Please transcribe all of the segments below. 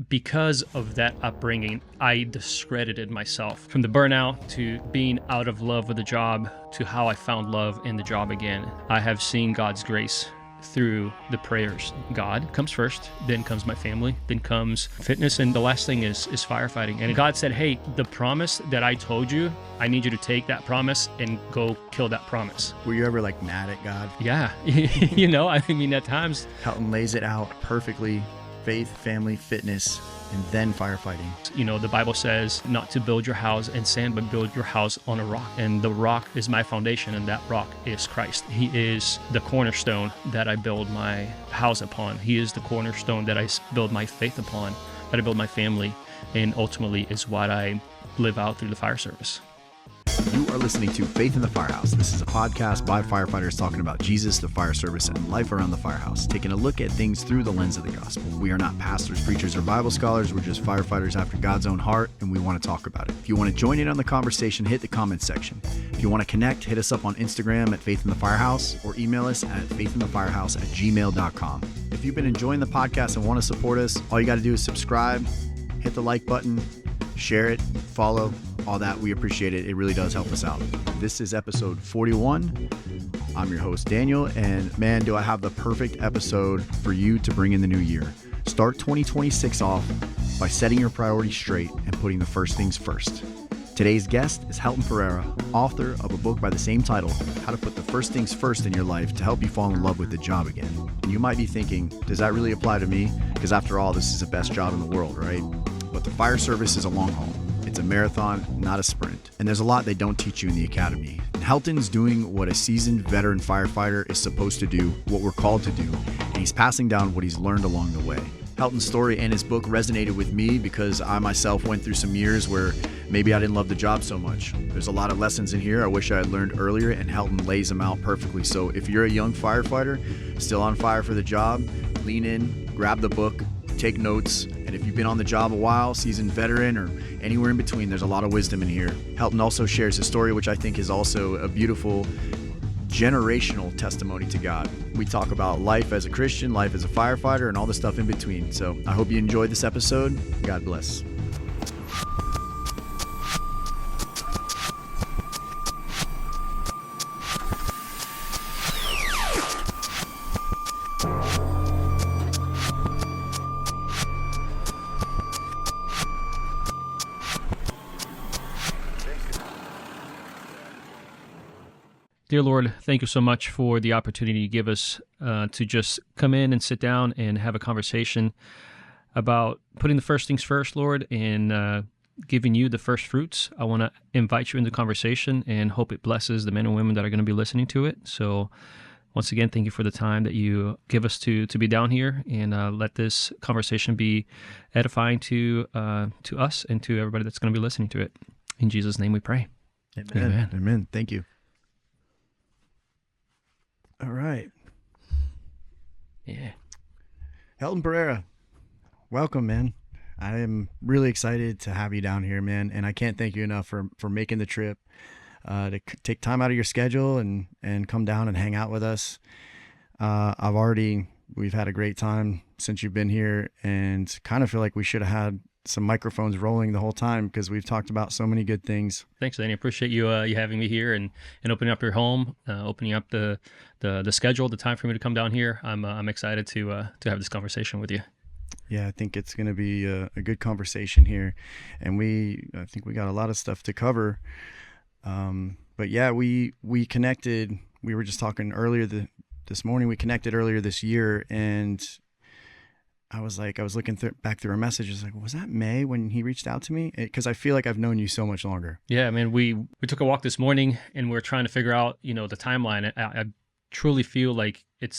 because of that upbringing, I discredited myself. From the burnout to being out of love with the job to how I found love in the job again. I have seen God's grace through the prayers. God comes first, then comes my family, then comes fitness, and the last thing is firefighting. And God said, hey, the promise that I told you, I need you to take that promise and go kill that promise. Were you ever like mad at God? Yeah. You know, I mean, at times. Helton lays it out perfectly. Faith, family, fitness, and then firefighting. You know, the Bible says not to build your house in sand, but build your house on a rock. And the rock is my foundation, and that rock is Christ. He is the cornerstone that I build my house upon. He is the cornerstone that I build my faith upon, that I build my family, and ultimately is what I live out through the fire service. You are listening to Faith in the Firehouse. This is a podcast by firefighters talking about Jesus, the fire service, and life around the firehouse, taking a look at things through the lens of the gospel. We are not pastors, preachers, or Bible scholars. We're just firefighters after God's own heart, and we want to talk about it. If you want to join in on the conversation, hit the comments section. If you want to connect, hit us up on Instagram at Faith in the Firehouse or email us at faithinthefirehouse@gmail.com. If you've been enjoying the podcast and want to support us, all you got to do is subscribe, hit the like button, share it, follow, all that. We appreciate it. It really does help us out. This is episode 41. I'm your host, Daniel, and man, do I have the perfect episode for you to bring in the new year. Start 2026 off by setting your priorities straight and putting the first things first. Today's guest is Helton Pereira, author of a book by the same title, How to Put the First Things First in Your Life to help you fall in love with the job again. And you might be thinking, does that really apply to me? Because after all, this is the best job in the world, right? But the fire service is a long haul. It's a marathon, not a sprint. And there's a lot they don't teach you in the academy. And Helton's doing what a seasoned veteran firefighter is supposed to do, what we're called to do, and he's passing down what he's learned along the way. Helton's story and his book resonated with me because I myself went through some years where maybe I didn't love the job so much. There's a lot of lessons in here I wish I had learned earlier, and Helton lays them out perfectly. So if you're a young firefighter, still on fire for the job, lean in, grab the book, take notes, and if you've been on the job a while, seasoned veteran, or anywhere in between, there's a lot of wisdom in here. Helton also shares his story, which I think is also a beautiful generational testimony to God. We talk about life as a Christian, life as a firefighter, and all the stuff in between. So I hope you enjoyed this episode. God bless. Dear Lord, thank you so much for the opportunity you give us to just come in and sit down and have a conversation about putting the first things first, Lord, and giving you the first fruits. I want to invite you into conversation and hope it blesses the men and women that are going to be listening to it. So once again, thank you for the time that you give us to be down here, and let this conversation be edifying to us and to everybody that's going to be listening to it. In Jesus' name we pray. Amen. Amen. Amen. Thank you. All right. Yeah. Helton Pereira, welcome, man. I am really excited to have you down here, man, and I can't thank you enough for making the trip, to take time out of your schedule and come down and hang out with us. We've had a great time since you've been here, and kind of feel like we should have had some microphones rolling the whole time because we've talked about so many good things. Thanks, Danny. Appreciate you having me here and opening up your home, opening up the schedule, the time for me to come down here. I'm excited to have this conversation with you. Yeah, I think it's going to be a good conversation here, and I think we got a lot of stuff to cover. But yeah, we connected. We were just talking earlier this morning. We connected earlier this year, and I was looking back through our messages, like, was that May when he reached out to me? Because I feel like I've known you so much longer. Yeah, man, we took a walk this morning, and we're trying to figure out, the timeline. I truly feel like it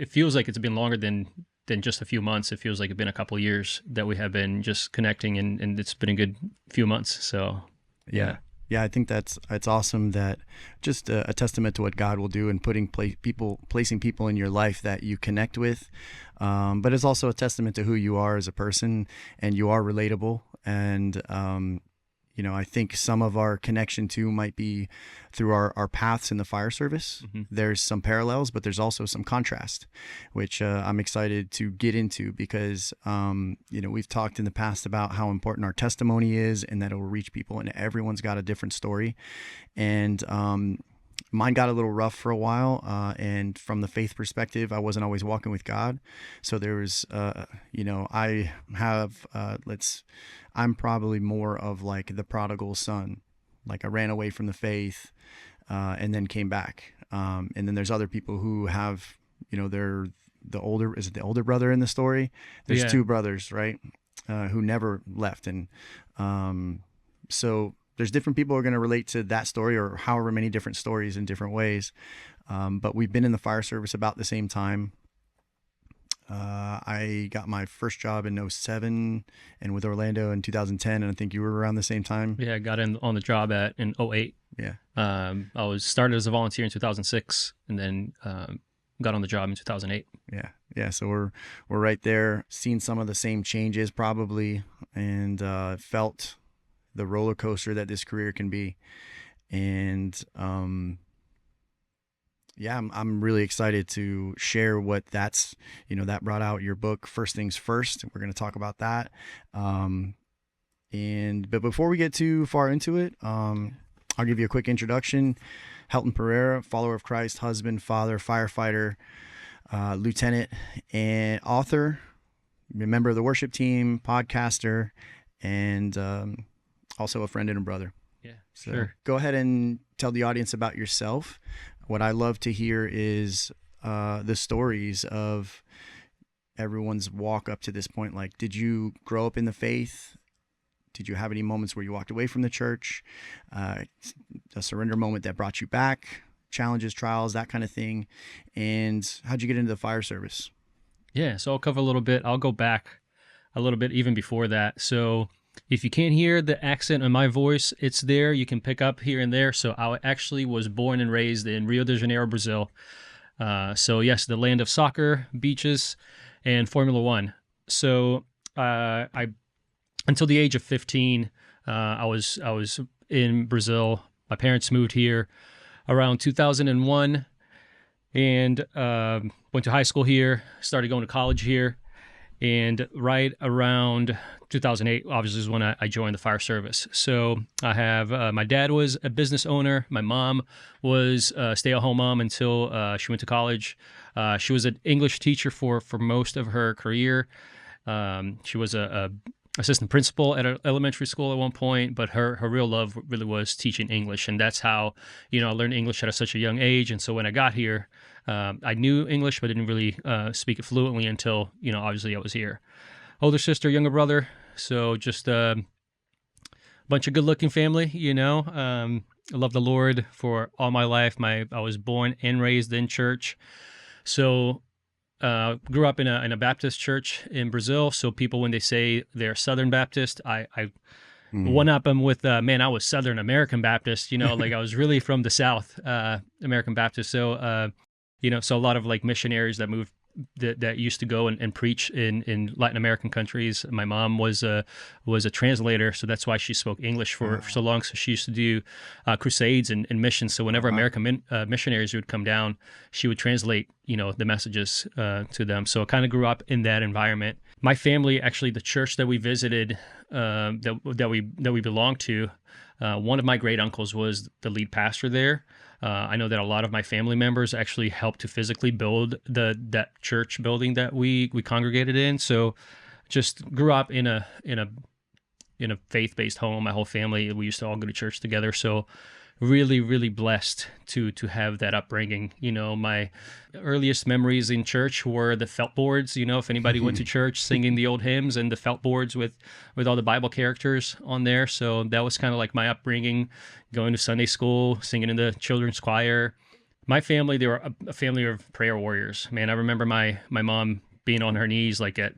feels like it's been longer than just a few months. It feels like it's been a couple of years that we have been just connecting, and it's been a good few months. So, yeah. Yeah, I think it's awesome that just a testament to what God will do in placing people in your life that you connect with. But it's also a testament to who you are as a person, and you are relatable. And I think some of our connection too might be through our paths in the fire service. Mm-hmm. There's some parallels, but there's also some contrast, which I'm excited to get into because, we've talked in the past about how important our testimony is and that it will reach people, and everyone's got a different story. And mine got a little rough for a while. And from the faith perspective, I wasn't always walking with God. So there was, I'm probably more of like the prodigal son. Like I ran away from the faith, and then came back. And then there's other people who have, they're the older brother in the story? There's two brothers, right? Who never left. And, so there's different people who are going to relate to that story or however many different stories in different ways. But we've been in the fire service about the same time. I got my first job in 2007 and with Orlando in 2010. And I think you were around the same time. Yeah, I got in on the job in 2008. Yeah. I was started as a volunteer in 2006 and then got on the job in 2008. Yeah. Yeah. So we're right there, seen some of the same changes probably, and felt the roller coaster that this career can be. And I'm really excited to share what that's, that brought out your book, First Things First. We're going to talk about that. But before we get too far into it, I'll give you a quick introduction. Helton Pereira, follower of Christ, husband, father, firefighter, lieutenant, and author, a member of the worship team, podcaster, and also a friend and a brother. Yeah, so sure. Go ahead and tell the audience about yourself. What I love to hear is the stories of everyone's walk up to this point. Like, did you grow up in the faith? Did you have any moments where you walked away from the church? A surrender moment that brought you back? Challenges, trials, that kind of thing. And how'd you get into the fire service? Yeah, so I'll cover a little bit. I'll go back a little bit even before that. So if you can't hear the accent in my voice, it's there. You can pick up here and there. So I actually was born and raised in Rio de Janeiro, Brazil. So yes, the land of soccer, beaches, and Formula One. So I until the age of 15, I was in Brazil. My parents moved here around 2001 and went to high school here, started going to college here. And right around 2008, obviously, is when I joined the fire service. So I have my dad was a business owner. My mom was a stay-at-home mom until she went to college. She was an English teacher for most of her career. She was a assistant principal at an elementary school at one point, but her real love really was teaching English. And that's how, I learned English at such a young age. And so when I got here, I knew English, but didn't really speak it fluently until, obviously I was here. Older sister, younger brother. So just a bunch of good-looking family, I love the Lord for all my life. I was born and raised in church. So grew up in a Baptist church in Brazil. So people, when they say they're Southern Baptist, I one-up them with, I was Southern American Baptist, like I was really from the South American Baptist. So, so a lot of like missionaries that moved, that used to go and preach in Latin American countries. My mom was a translator, so that's why she spoke English for so long. So she used to do crusades and missions. So whenever American missionaries would come down, she would translate, the messages to them. So I kind of grew up in that environment. My family, actually, the church that we visited, that we belonged to, one of my great uncles was the lead pastor there. I know that a lot of my family members actually helped to physically build that church building that we congregated in. So just grew up in a faith-based home. My whole family, we used to all go to church together. So really, really blessed to have that upbringing. My earliest memories in church were the felt boards. If anybody went to church, singing the old hymns and the felt boards with all the Bible characters on there. So that was kind of like my upbringing, going to Sunday school, singing in the children's choir. My family, they were a family of prayer warriors. Man, I remember my mom being on her knees like at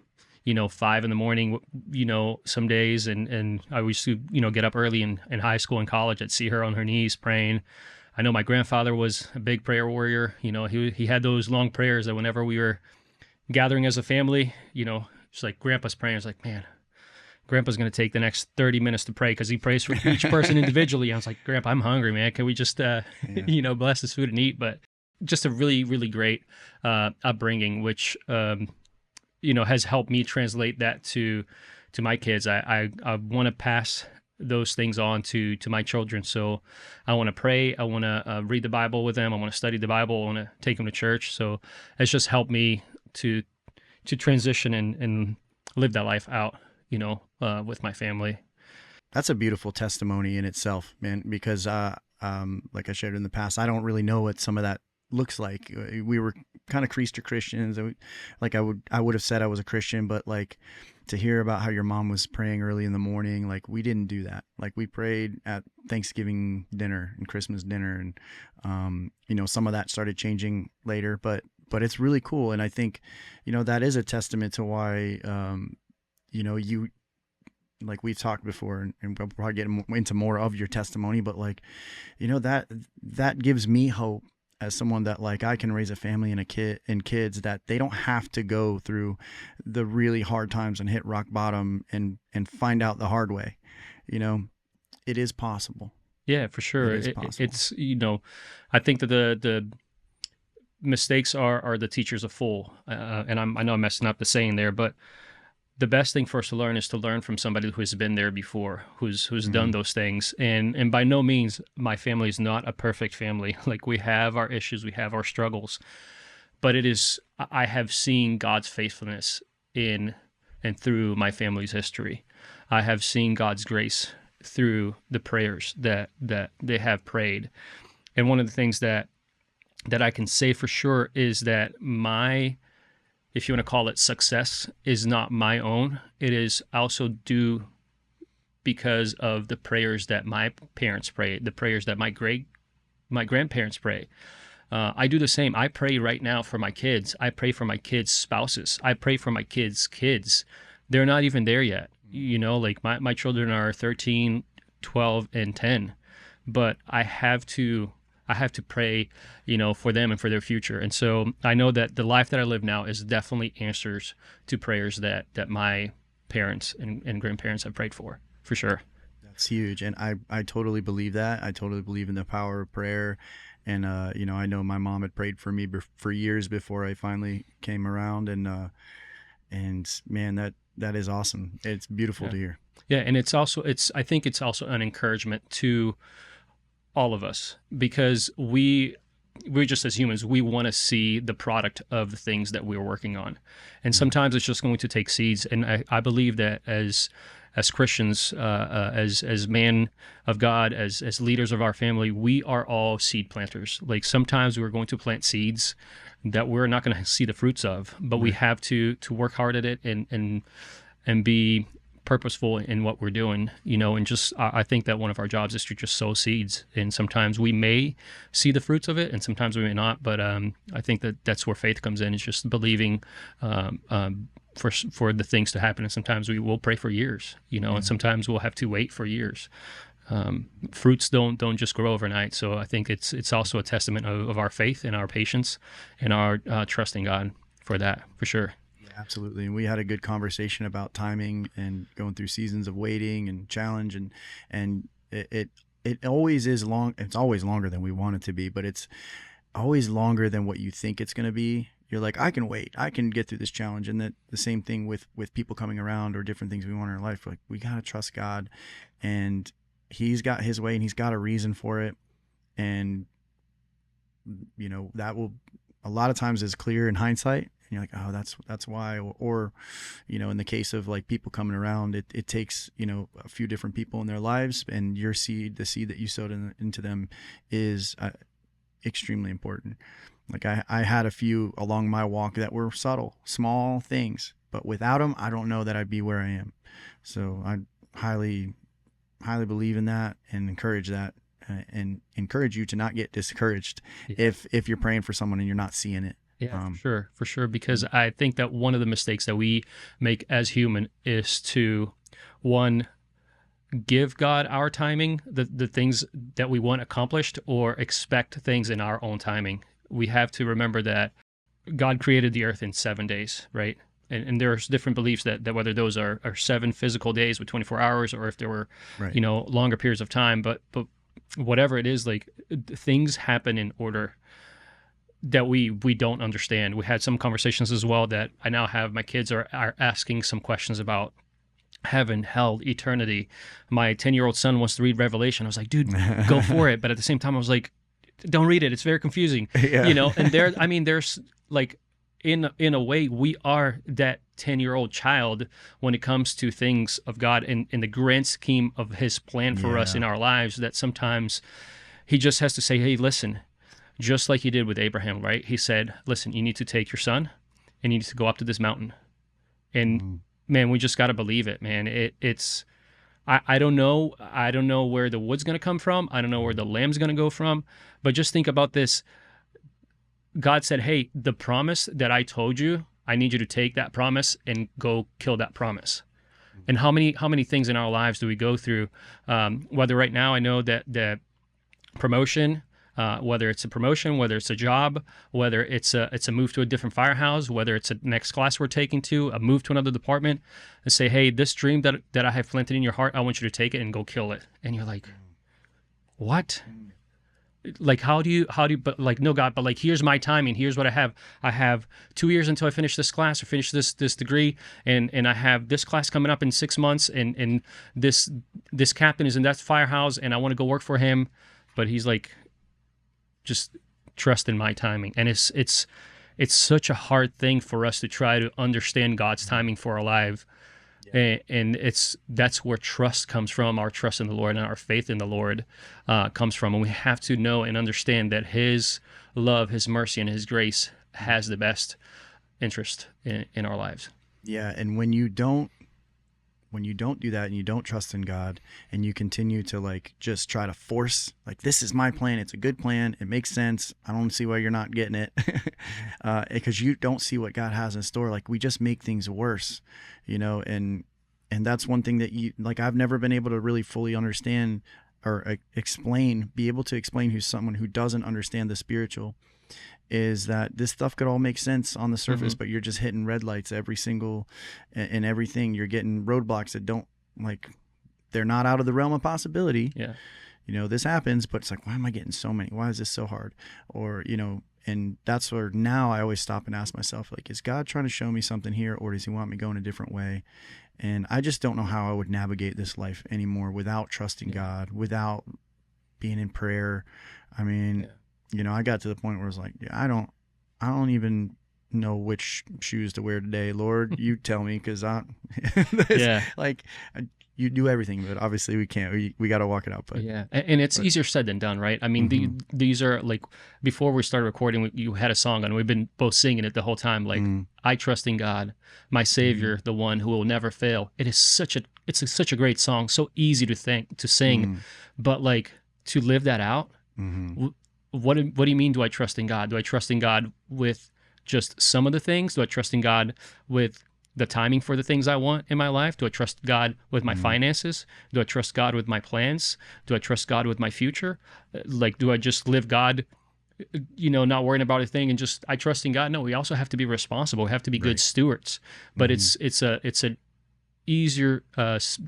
5 a.m, some days. And I used to, get up early in high school and college. I'd see her on her knees praying. I know my grandfather was a big prayer warrior. He had those long prayers that whenever we were gathering as a family, it's like grandpa's praying. It's like, man, Grandpa's going to take the next 30 minutes to pray because he prays for each person individually. I was like, Grandpa, I'm hungry, man. Can we just, bless this food and eat? But just a really, really great upbringing, which, has helped me translate that to my kids. I want to pass those things on to my children. So I want to pray. I want to read the Bible with them. I want to study the Bible. I want to take them to church. So it's just helped me to transition and live that life out, with my family. That's a beautiful testimony in itself, man, because like I shared in the past, I don't really know what some of that looks like. We were kind of Christians. Like I would have said I was a Christian, but like to hear about how your mom was praying early in the morning, like we didn't do that. Like we prayed at Thanksgiving dinner and Christmas dinner, and some of that started changing later, but it's really cool. And I think, that is a testament to why, you, like we've talked before, and we'll probably get into more of your testimony, but like, that gives me hope as someone that like I can raise a family and kids that they don't have to go through the really hard times and hit rock bottom and find out the hard way. It is possible. Yeah, for sure. It's, I think that the mistakes are the teachers of fool. And I know I'm messing up the saying there, but the best thing for us to learn is to learn from somebody who's been there before, who's done those things. And by no means, my family is not a perfect family. Like we have our issues, we have our struggles, but I have seen God's faithfulness in and through my family's history. I have seen God's grace through the prayers that they have prayed. And one of the things that I can say for sure is that if you want to call it success, is not my own. It is also due because of the prayers that my parents pray, the prayers that my grandparents pray. I do the same. I pray right now for my kids. I pray for my kids' spouses. I pray for my kids' kids. They're not even there yet. Like my children are 13, 12, and 10, but I have to pray, for them and for their future. And so I know that the life that I live now is definitely answers to prayers that my parents and grandparents have prayed for sure. That's huge. And I totally believe that. I totally believe in the power of prayer. And, I know my mom had prayed for me for years before I finally came around. And man, that is awesome. It's beautiful to hear. Yeah. And I think it's also an encouragement to all of us, because we're just, as humans, we want to see the product of the things that we're working on. And sometimes it's just going to take seeds. And I believe that as Christians, as man of God, as leaders of our family, we are all seed planters. Like sometimes we're going to plant seeds that we're not going to see the fruits of, but we have to work hard at it and be purposeful in what we're doing, and just, I think that one of our jobs is to just sow seeds. And sometimes we may see the fruits of it and sometimes we may not, but I think that's where faith comes in, is just believing for the things to happen. And sometimes we will pray for years, and sometimes we'll have to wait for years. Fruits don't just grow overnight. So I think it's also a testament of our faith and our patience and our trusting God for that, for sure. Absolutely. And we had a good conversation about timing and going through seasons of waiting and challenge, and it always is long. It's always longer than we want it to be, but it's always longer than what you think it's going to be. You're like, I can wait. I can get through this challenge. And the same thing with people coming around or different things we want in our life. Like, we got to trust God, and he's got his way and he's got a reason for it. And, that will a lot of times is clear in hindsight. And you're like, oh, that's why. Or, in the case of like people coming around, it takes, a few different people in their lives, and the seed that you sowed into them is extremely important. Like I had a few along my walk that were subtle, small things, but without them, I don't know that I'd be where I am. So I highly, highly believe in that and encourage that, and encourage you to not get discouraged if you're praying for someone and you're not seeing it. Yeah, for sure. Because I think that one of the mistakes that we make as human is to, one, give God our timing, the things that we want accomplished, or expect things in our own timing. We have to remember that God created the earth in 7 days, right? and there's different beliefs that whether those are 7 physical days with 24 hours or if there were, Right. longer periods of time. But whatever it is, like things happen in order that we don't understand. We had some conversations as well that I now have. My kids are asking some questions about heaven, hell, eternity. My 10-year-old son wants to read Revelation. I was like, dude, go for it. But at the same time, I was like, don't read it. It's very confusing. Yeah. And there's like, in a way, we are that 10-year-old child when it comes to things of God and in the grand scheme of his plan for us in our lives, that sometimes he just has to say, hey, listen, just like he did with Abraham, right? He said, listen, you need to take your son and you need to go up to this mountain. And man, we just got to believe it, man. I don't know. I don't know where the wood's going to come from. I don't know where the lamb's going to go from. But just think about this. God said, hey, the promise that I told you, I need you to take that promise and go kill that promise. And how many things in our lives do we go through? Whether right now I know that promotion, whether it's a promotion, whether it's a job, whether it's a move to a different firehouse, whether it's a next class we're taking to, a move to another department, and say, hey, this dream that I have planted in your heart, I want you to take it and go kill it. And you're like, what? Like, how do you, but like, no, God, but like, here's my timing. Here's what I have. I have 2 years until I finish this class or finish this degree. And I have this class coming up in 6 months. And this captain is in that firehouse and I want to go work for him. But he's like, just trust in my timing. And it's such a hard thing for us to try to understand God's timing for our life. Yeah. And that's where trust comes from. Our trust in the Lord and our faith in the Lord comes from. And we have to know and understand that his love, his mercy, and his grace has the best interest in our lives. Yeah. And when you don't do that and you don't trust in God and you continue to like just try to force, like, this is my plan, it's a good plan, it makes sense, I don't see why you're not getting it, because you don't see what God has in store. Like, we just make things worse, and that's one thing that I've never been able to really fully understand or be able to explain who's someone who doesn't understand the spiritual, is that this stuff could all make sense on the surface, but you're just hitting red lights in everything. You're getting roadblocks that don't, like, they're not out of the realm of possibility. Yeah. This happens, but it's like, why am I getting so many? Why is this so hard? Or, and that's where now I always stop and ask myself, like, is God trying to show me something here, or does he want me going a different way? And I just don't know how I would navigate this life anymore without trusting God, without being in prayer. I mean, I got to the point where it's like, I don't even know which shoes to wear today. Lord, you tell me, because like, you do everything, but obviously we can't. We got to walk it out. But yeah, and it's easier said than done, right? I mean, these are like, before we started recording, you had a song on, and we've been both singing it the whole time. Like, I trust in God, my Savior, the one who will never fail. It's such a great song, so easy to sing, but like, to live that out. What do you mean, do I trust in God? Do I trust in God with just some of the things? Do I trust in God with the timing for the things I want in my life? Do I trust God with my finances? Do I trust God with my plans? Do I trust God with my future? Like, do I just live God, not worrying about a thing and just, I trust in God? No, we also have to be responsible. We have to be good stewards. But it's a easier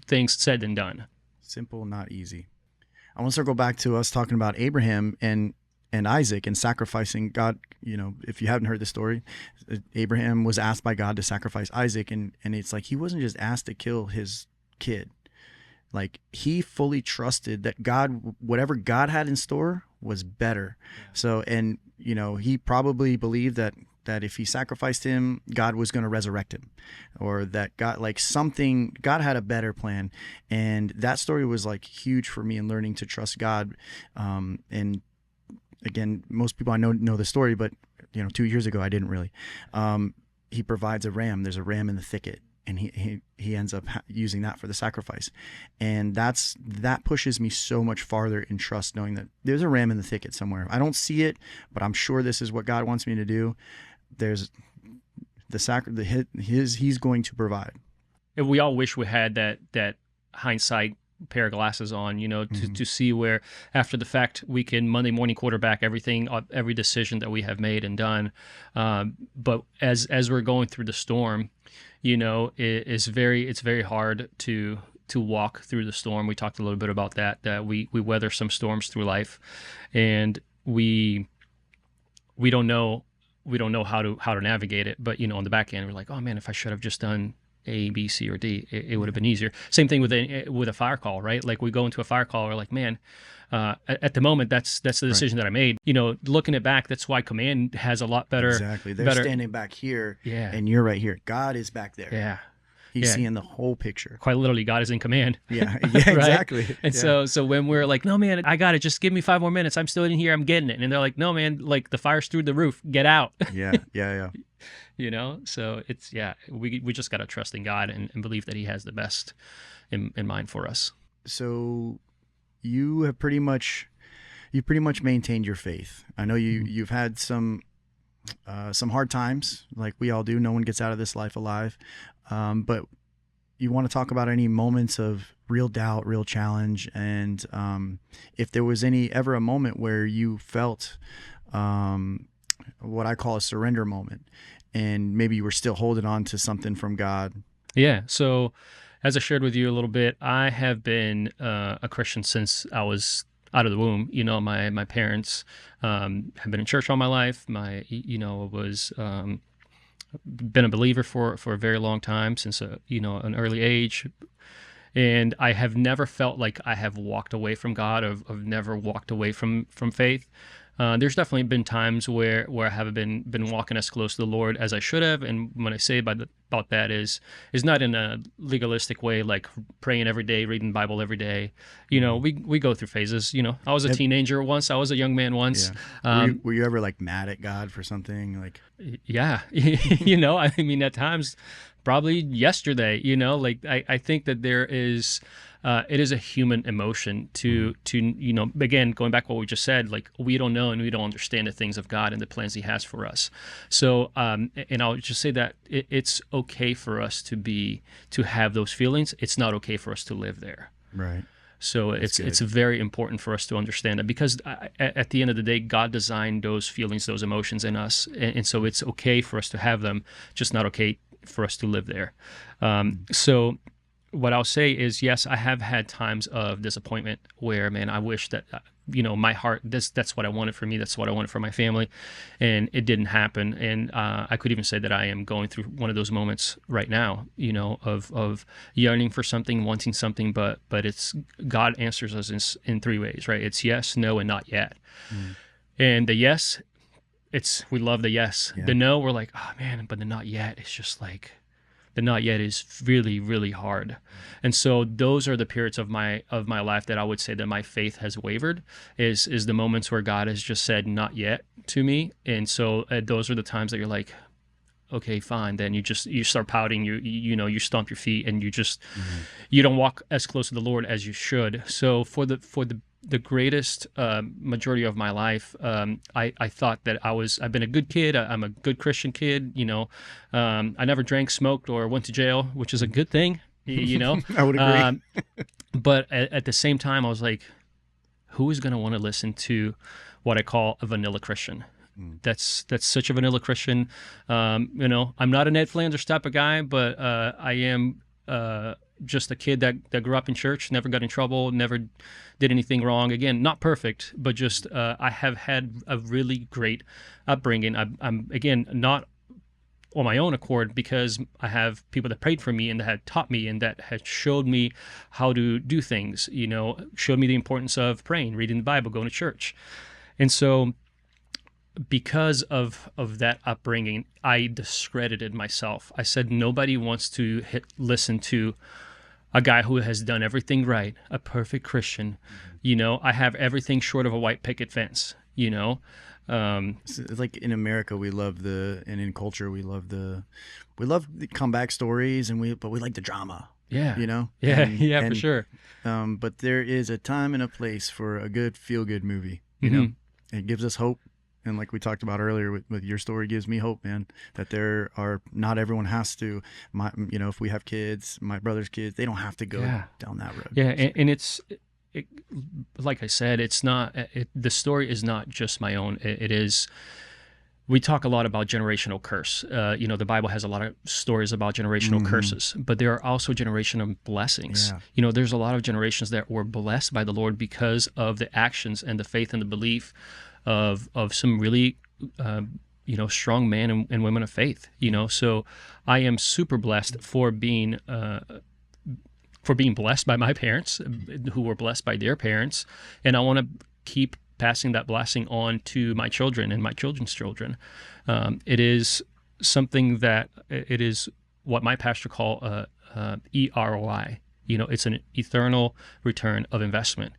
thing said than done. Simple, not easy. I want to circle back to us talking about Abraham and Isaac and sacrificing. God, if you haven't heard the story, Abraham was asked by God to sacrifice Isaac, and it's like, he wasn't just asked to kill his kid. Like, he fully trusted that God, whatever God had in store, was better. Yeah. So, and he probably believed that if he sacrificed him, God was going to resurrect him, or that God had a better plan. And that story was like huge for me in learning to trust God. And again, most people I know the story, but 2 years ago I didn't really. He provides a ram. There's a ram in the thicket, and he ends up using that for the sacrifice. And that pushes me so much farther in trust, knowing that there's a ram in the thicket somewhere. I don't see it, but I'm sure this is what God wants me to do. There's he's going to provide. We all wish we had that hindsight pair of glasses on, to see where after the fact we can Monday morning quarterback every decision that we have made and done. But as we're going through the storm, it's very hard to walk through the storm. We talked a little bit about that we weather some storms through life, and we don't know how to navigate it. But on the back end, we're like, oh man, if I should have just done A, B, C, or D, it would have been easier. Same thing with a fire call, right? Like we go into a fire call, we're like, man, at the moment, that's the decision that I made. Looking it back, that's why command has a lot better. Exactly. They're standing back here, and you're right here. God is back there. Yeah. He's seeing the whole picture. Quite literally, God is in command. Yeah, right? Exactly. And so when we're like, no, man, I got it. Just give me 5 more minutes. I'm still in here. I'm getting it. And they're like, no, man, like the fire's through the roof. Get out. Yeah. So it's, we just got to trust in God and believe that he has the best in mind for us. So you have pretty much maintained your faith. I know you've had some hard times, like we all do. No one gets out of this life alive. But you want to talk about any moments of real doubt, real challenge, and if there was ever a moment where you felt what I call a surrender moment, and maybe you were still holding on to something from God. Yeah. So as I shared with you a little bit, I have been a Christian since I was out of the womb. My parents have been in church all my life. Was been a believer for a very long time, since an early age, and I have never felt like I have walked away from God. I've never walked away from faith. There's definitely been times where I haven't been walking as close to the Lord as I should have, and when I say about that is not in a legalistic way, like praying every day, reading the Bible every day. We go through phases. I was a teenager once. I was a young man once. Yeah. Were you ever like mad at God for something? Like, yeah, I mean, at times, probably yesterday. Like I think that there is. It is a human emotion to again, going back to what we just said, like we don't know and we don't understand the things of God and the plans he has for us. So, and I'll just say that it's okay for us to have those feelings. It's not okay for us to live there. Right. So it's very important for us to understand that, because at the end of the day, God designed those feelings, those emotions in us. And so it's okay for us to have them, just not okay for us to live there. So what I'll say is, yes, I have had times of disappointment where, man, I wish that, my heart, that's what I wanted for me. That's what I wanted for my family. And it didn't happen. And I could even say that I am going through one of those moments right now, of yearning for something, wanting something, but it's God answers us in 3 ways, right? It's yes, no, and not yet. And the yes, we love the yes. Yeah. The no, we're like, oh man, but the not yet, it's just like, the not yet is really, really hard. And so those are the periods of my life that I would say that my faith has wavered, is the moments where God has just said not yet to me. And so those are the times that you're like, okay, fine. Then you start pouting, you stomp your feet, and you just, you don't walk as close to the Lord as you should. So for the greatest majority of my life, I thought that I've been a good kid. I'm a good Christian kid. I never drank, smoked, or went to jail, which is a good thing. I would agree. But at the same time, I was like, who is going to want to listen to what I call a vanilla Christian? That's such a vanilla Christian. I'm not a Ned Flanders type of guy, but I am just a kid that grew up in church, never got in trouble, never did anything wrong. Again, not perfect, but just I have had a really great upbringing. I'm again not on my own accord, because I have people that prayed for me and that had taught me and that had showed me how to do things, showed me the importance of praying, reading the Bible, going to church. And so because of that upbringing, I discredited myself. I said, nobody wants to listen to a guy who has done everything right, a perfect Christian. I have everything short of a white picket fence, It's like in America, we love and in culture, we love the comeback stories, but we like the drama. Yeah. Yeah, for sure. But there is a time and a place for a good feel-good movie, It gives us hope. And like we talked about earlier with your story gives me hope, man, that not everyone has to, if we have kids, my brother's kids, they don't have to go down that road. Yeah. And like I said, the story is not just my own. It is, we talk a lot about generational curse. The Bible has a lot of stories about generational curses, but there are also generational blessings. Yeah. There's a lot of generations that were blessed by the Lord because of the actions and the faith and the belief of some really, strong men and women of faith. So I am super blessed for being blessed by my parents, who were blessed by their parents, and I want to keep passing that blessing on to my children and my children's children. It is something that it is what my pastor call EROI. It's an eternal return of investment.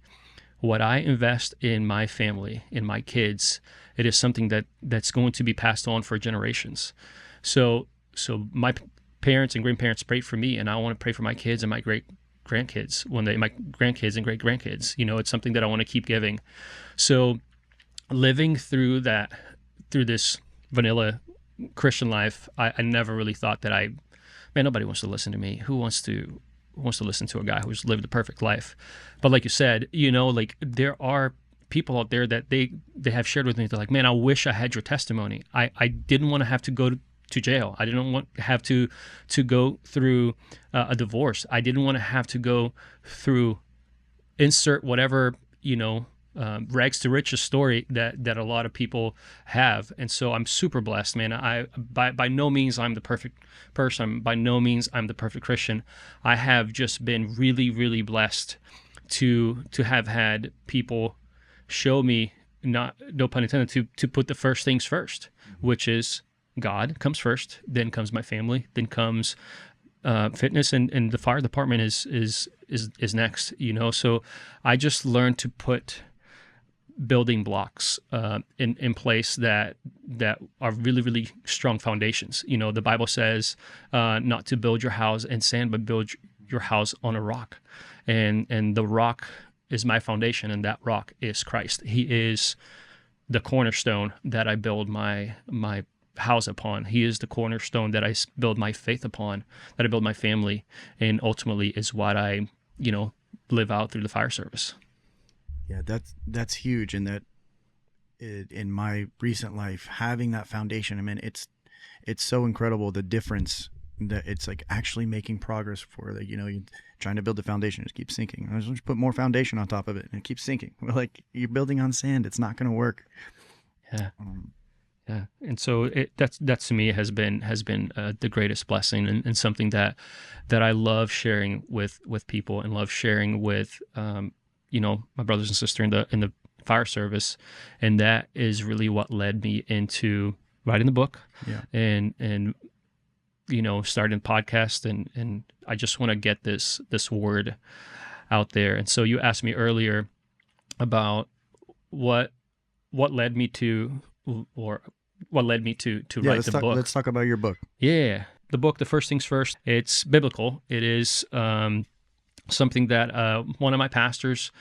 What I invest in my family, in my kids, it is something that's going to be passed on for generations. So my parents and grandparents prayed for me, and I want to pray for my kids and my grandkids my grandkids and great grandkids. It's something that I want to keep giving. So living through this vanilla Christian life, I never really thought that nobody wants to listen to me. Who wants to listen to a guy who's lived a perfect life? But like you said, there are people out there that they have shared with me. They're like, man, I wish I had your testimony. I didn't want to have to go to jail. I didn't want to have to go through a divorce. I didn't want to have to go through insert whatever, rags to riches story that a lot of people have. And so I'm super blessed, man. By no means I'm the perfect person. By no means I'm the perfect Christian. I have just been really, really blessed to have had people show me, no pun intended, to put the first things first, which is God comes first, then comes my family, then comes fitness, and the fire department is next. So I just learned to put building blocks in place that are really, really strong foundations. The Bible says not to build your house in sand, but build your house on a rock, and the rock is my foundation, and that rock is Christ. He is the cornerstone that I build my house upon. He is the cornerstone that I build my faith upon, that I build my family, and ultimately is what I, live out through the fire service. Yeah, that's huge. And that in my recent life, having that foundation, I mean, it's so incredible, the difference that it's like actually making progress for the, you're trying to build the foundation, just keeps sinking. I just put more foundation on top of it and it keeps sinking. We're like, you're building on sand. It's not going to work. Yeah. Yeah, and so that to me has been the greatest blessing, and something that I love sharing with people, and love sharing with my brothers and sisters in the fire service, and that is really what led me into writing the book, and starting the podcast, and I just want to get this word out there. And so you asked me earlier about what led me to write the book. Let's talk about your book. Yeah. The book, The First Things First, it's biblical. It is something that one of my pastors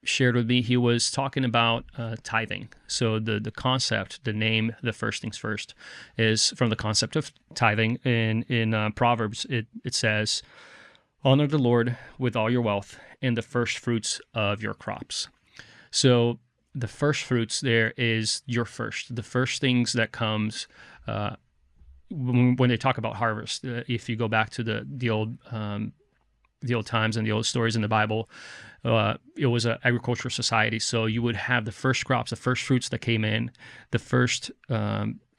shared with me. He was talking about tithing. So the concept, the name, The First Things First, is from the concept of tithing. In Proverbs, it says, honor the Lord with all your wealth and the first fruits of your crops. So the first fruits there is your first. The first things that comes when they talk about harvest. If you go back to the old times and the old stories in the Bible, it was an agricultural society. So you would have the first crops, the first fruits that came in, the first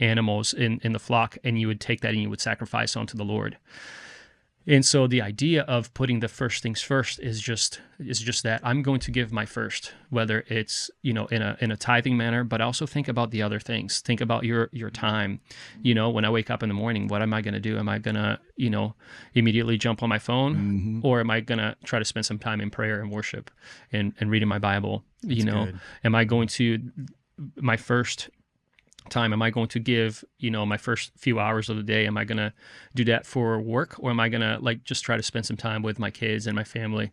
animals in the flock, and you would take that and you would sacrifice unto the Lord. And so the idea of putting the first things first is just that I'm going to give my first, whether it's in a tithing manner, but also think about the other things. Think about your time. When I wake up in the morning, what am I going to do? Am I going to immediately jump on my phone, or am I going to try to spend some time in prayer and worship and reading my Bible? Good. Am I going to my first time, am I going to give my first few hours of the day, am I going to do that for work, or am I going to just try to spend some time with my kids and my family?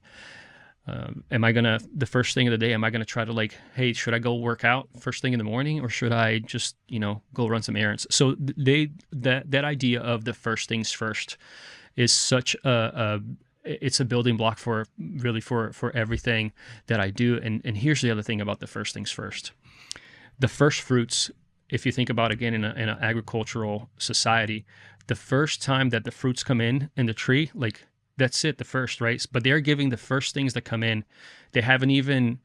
Am I gonna, the first thing of the day, am I gonna try to like, hey, should I go work out first thing in the morning, or should I just, go run some errands? So that idea of the first things first is such it's a building block for really for everything that I do. And here's the other thing about the first things first. The first fruits, if you think about again in an agricultural society, the first time that the fruits come in the tree, like that's it, the first, right? But they're giving the first things that come in. They haven't even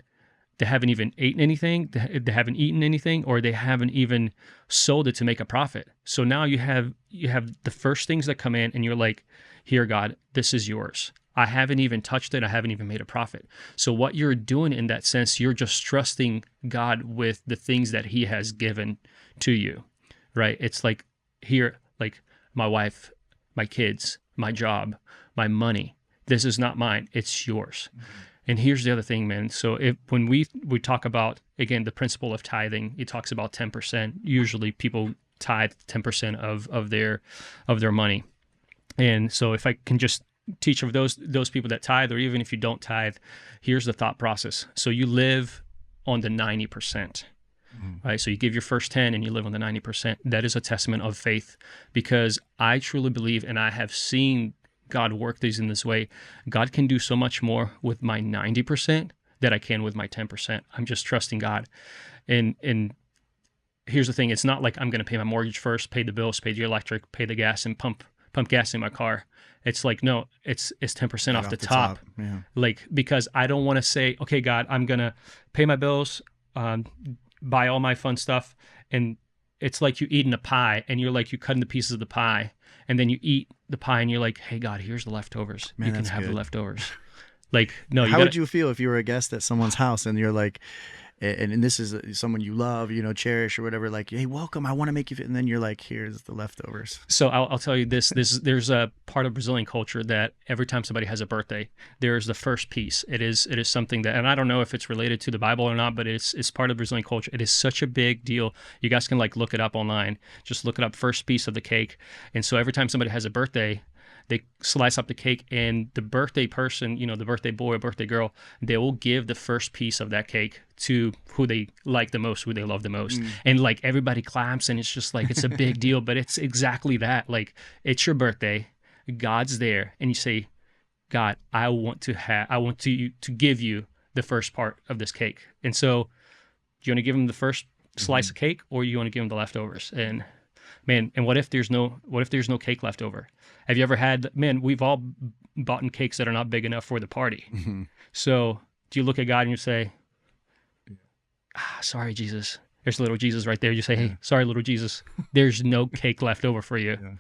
eaten anything. They haven't eaten anything, or they haven't even sold it to make a profit. So now you have the first things that come in, and you're like, here, God, this is yours. I haven't even touched it. I haven't even made a profit. So what you're doing in that sense, you're just trusting God with the things that he has given to you, right? It's like, here, like my wife, my kids, my job, my money. This is not mine. It's yours. Mm-hmm. And here's the other thing, man. So when we talk about, again, the principle of tithing, it talks about 10%. Usually people tithe 10% of their money. And so if I can just teach of those people that tithe, or even if you don't tithe, here's the thought process. So you live on the 90%, mm-hmm. right? So you give your first 10 and you live on the 90%. That is a testament of faith, because I truly believe, and I have seen God work these in this way. God can do so much more with my 90% that I can with my 10%. I'm just trusting God. And here's the thing. It's not like I'm going to pay my mortgage first, pay the bills, pay the electric, pay the gas, and pump gas in my car. It's like, no, it's 10% off the top. Yeah. Like, because I don't want to say, okay, God, I'm going to pay my bills, buy all my fun stuff. And it's like you eating a pie, and you're like, you cutting the pieces of the pie, and then you eat the pie, and you're like, hey, God, here's the leftovers. Man, you can have the leftovers. Like, no. How would you feel if you were a guest at someone's house and you're like, and this is someone you love, cherish or whatever, like, hey, welcome, I want to make you fit. And then you're like, here's the leftovers. So I'll tell you this, there's a part of Brazilian culture that every time somebody has a birthday, there's the first piece. It is something that, and I don't know if it's related to the Bible or not, but it's part of Brazilian culture. It is such a big deal. You guys can like look it up online. Just look it up, first piece of the cake. And so every time somebody has a birthday, they slice up the cake, and the birthday person, the birthday boy or birthday girl, they will give the first piece of that cake to who they like the most, who they love the most. And like everybody claps, and it's just like, it's a big deal, but it's exactly that. Like, it's your birthday, God's there, and you say, God, I want to give you the first part of this cake. And so, do you want to give him the first slice of cake, or you want to give him the leftovers? And man, and what if there's no cake left over? Have you ever had, man, we've all bought in cakes that are not big enough for the party. Mm-hmm. So do you look at God and you say, sorry, Jesus. There's little Jesus right there. You say, hey, sorry, little Jesus. There's no cake left over for you. Yeah.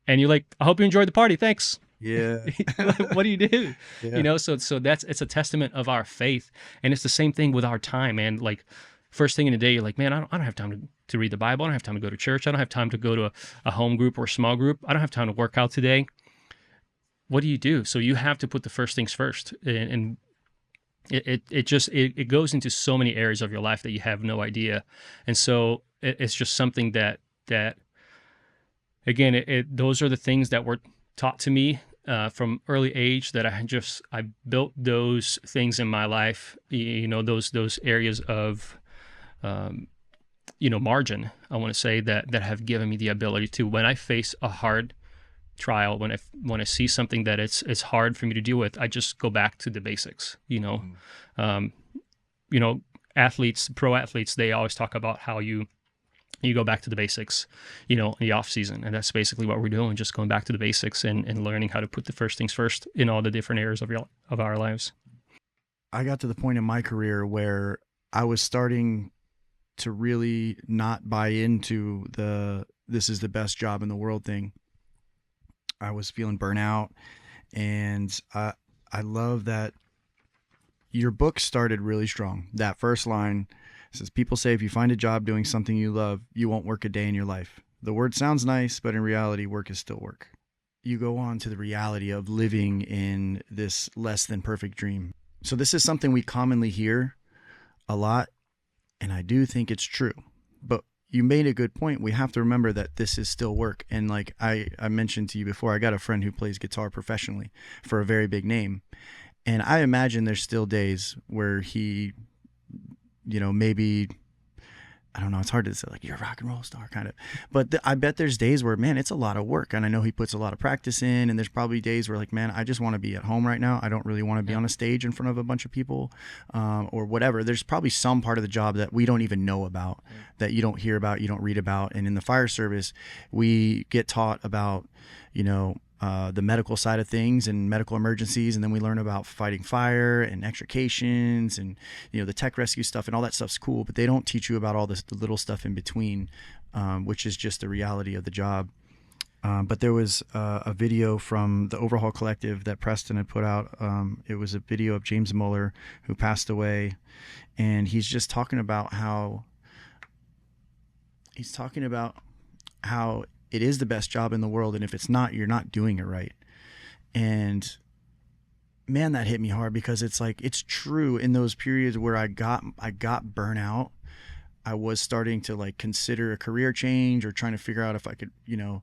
And you're like, I hope you enjoyed the party. Thanks. Yeah. What do you do? Yeah. So it's a testament of our faith. And it's the same thing with our time, man. Like, first thing in the day, you're like, man, I don't have time to read the Bible. I don't have time to go to church. I don't have time to go to a home group or a small group. I don't have time to work out today. What do? So you have to put the first things first. And it goes into so many areas of your life that you have no idea. And so it's just something that again, those are the things that were taught to me from early age, that I built those things in my life, those areas of, margin, I want to say, that have given me the ability to, when I face a hard trial, when I see something that it's hard for me to deal with, I just go back to the basics. Athletes, pro athletes, they always talk about how you go back to the basics, in the off season. And that's basically what we're doing, just going back to the basics and learning how to put the first things first in all the different areas of our lives. I got to the point in my career where I was starting to really not buy into this is the best job in the world thing. I was feeling burnout, and I love that your book started really strong. That first line says, people say if you find a job doing something you love, you won't work a day in your life. The word sounds nice, but in reality, work is still work. You go on to the reality of living in this less than perfect dream. So this is something we commonly hear a lot, and I do think it's true. But you made a good point. We have to remember that this is still work. And like I mentioned to you before, I got a friend who plays guitar professionally for a very big name. And I imagine there's still days where he, maybe, I don't know, it's hard to say, like, you're a rock and roll star kind of, but I bet there's days where, man, it's a lot of work. And I know he puts a lot of practice in, and there's probably days where, like, man, I just want to be at home right now. I don't really want to be on a stage in front of a bunch of people, or whatever. There's probably some part of the job that we don't even know about, that you don't hear about, you don't read about. And in the fire service, we get taught about, the medical side of things and medical emergencies, and then we learn about fighting fire and extrications and the tech rescue stuff, and all that stuff's cool, but they don't teach you about all the little stuff in between, which is just the reality of the job. But there was a video from the Overhaul Collective that Preston had put out. It was a video of James Muller, who passed away, and he's just talking about how it is the best job in the world, and if it's not, you're not doing it right. And man, that hit me hard, because it's like, it's true. In those periods where I got burnout, I was starting to, like, consider a career change or trying to figure out if I could, I'm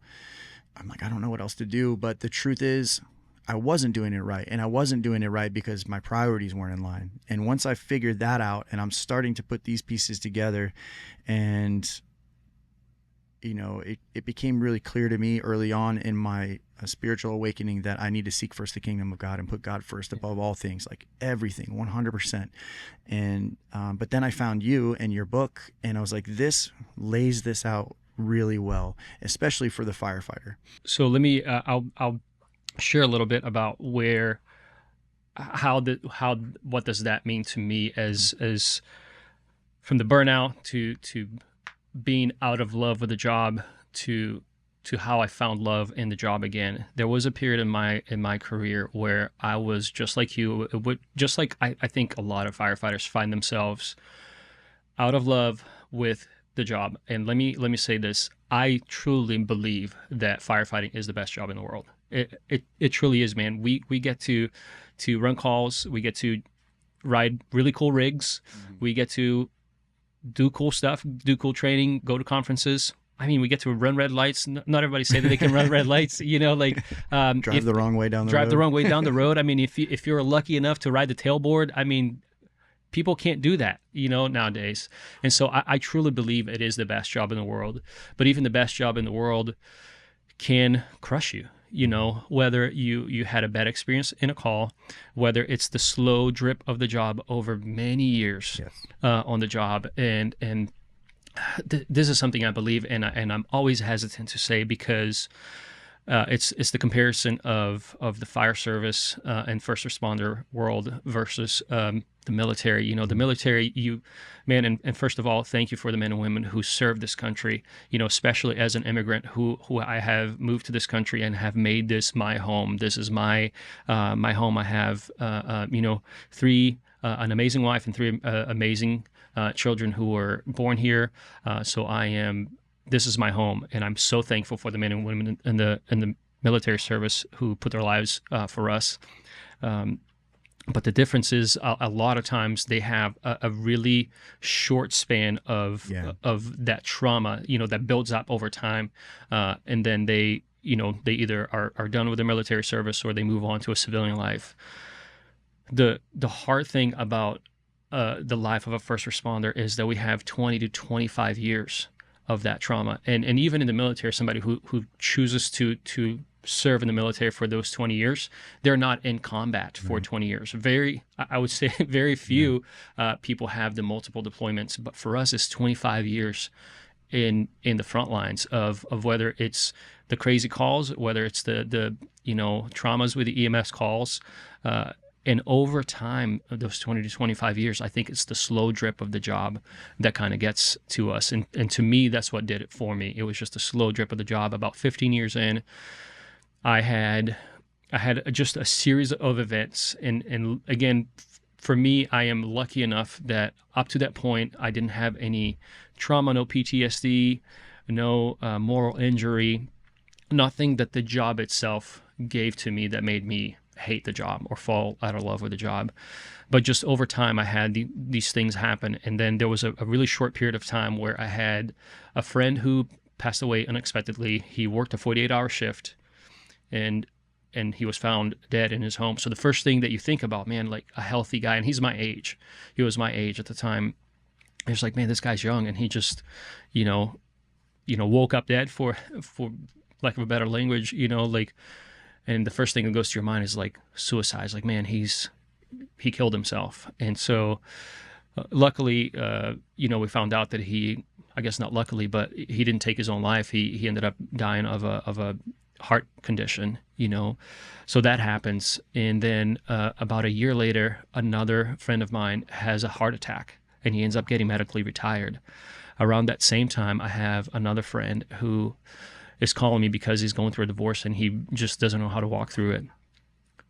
like, I don't know what else to do. But the truth is, I wasn't doing it right. And I wasn't doing it right because my priorities weren't in line. And once I figured that out, and I'm starting to put these pieces together, and it became really clear to me early on in my spiritual awakening that I need to seek first the kingdom of God and put God first above all things, like everything, 100%. And but then I found you and your book, and I was like, this lays this out really well, especially for the firefighter. So let me, I'll share a little bit about what does that mean to me as from the burnout to being out of love with the job to how I found love in the job again. There was a period in my career where I was just like you, just like I think a lot of firefighters find themselves out of love with the job. And let me say this: I truly believe that firefighting is the best job in the world. It truly is, man. We get to run calls, we get to ride really cool rigs, we get to do cool stuff, do cool training, go to conferences. I mean, we get to run red lights. Not everybody say that they can run red lights, drive the wrong way down the road. Drive the wrong way down the road. I mean, if you're lucky enough to ride the tailboard, I mean, people can't do that, nowadays. And so I truly believe it is the best job in the world. But even the best job in the world can crush you. Whether you had a bad experience in a call, whether it's the slow drip of the job over many years on the job. And this is something I believe, and I'm always hesitant to say, because it's the comparison of the fire service and first responder world versus the military. The military, and first of all, thank you for the men and women who serve this country, especially as an immigrant who I have moved to this country and have made this my home. This is my home. I have, an amazing wife and three amazing children who were born here. So this is my home, and I'm so thankful for the men and women in the military service who put their lives for us. But the difference is a lot of times they have a really short span of that trauma, that builds up over time, and then they either are done with their military service or they move on to a civilian life. The hard thing about the life of a first responder is that we have 20 to 25 years of that trauma, and even in the military, somebody who chooses to serve in the military for those 20 years, they're not in combat for 20 years. I would say very few people have the multiple deployments, but for us, it's 25 years in the front lines of whether it's the crazy calls, whether it's the traumas with the EMS calls, and over time, those 20 to 25 years, I think it's the slow drip of the job that kind of gets to us. And to me, that's what did it for me. It was just a slow drip of the job. About 15 years in, I had just a series of events. And again, for me, I am lucky enough that up to that point, I didn't have any trauma, no PTSD, no moral injury, nothing that the job itself gave to me that made me hate the job or fall out of love with the job. But just over time, I had these things happen. And then there was a really short period of time where I had a friend who passed away unexpectedly. He worked a 48-hour shift, and and he was found dead in his home. So the first thing that you think about, man, like a healthy guy, and he's my age. He was my age at the time. It's like, man, this guy's young, and he just, woke up dead, for lack of a better language, like, and the first thing that goes to your mind is like suicide. It's like, man, he killed himself. And so luckily, we found out that I guess not luckily, but he didn't take his own life. He ended up dying of a heart condition, so that happens. And then about a year later, another friend of mine has a heart attack, and he ends up getting medically retired. Around that same time, I have another friend who is calling me because he's going through a divorce and he just doesn't know how to walk through it.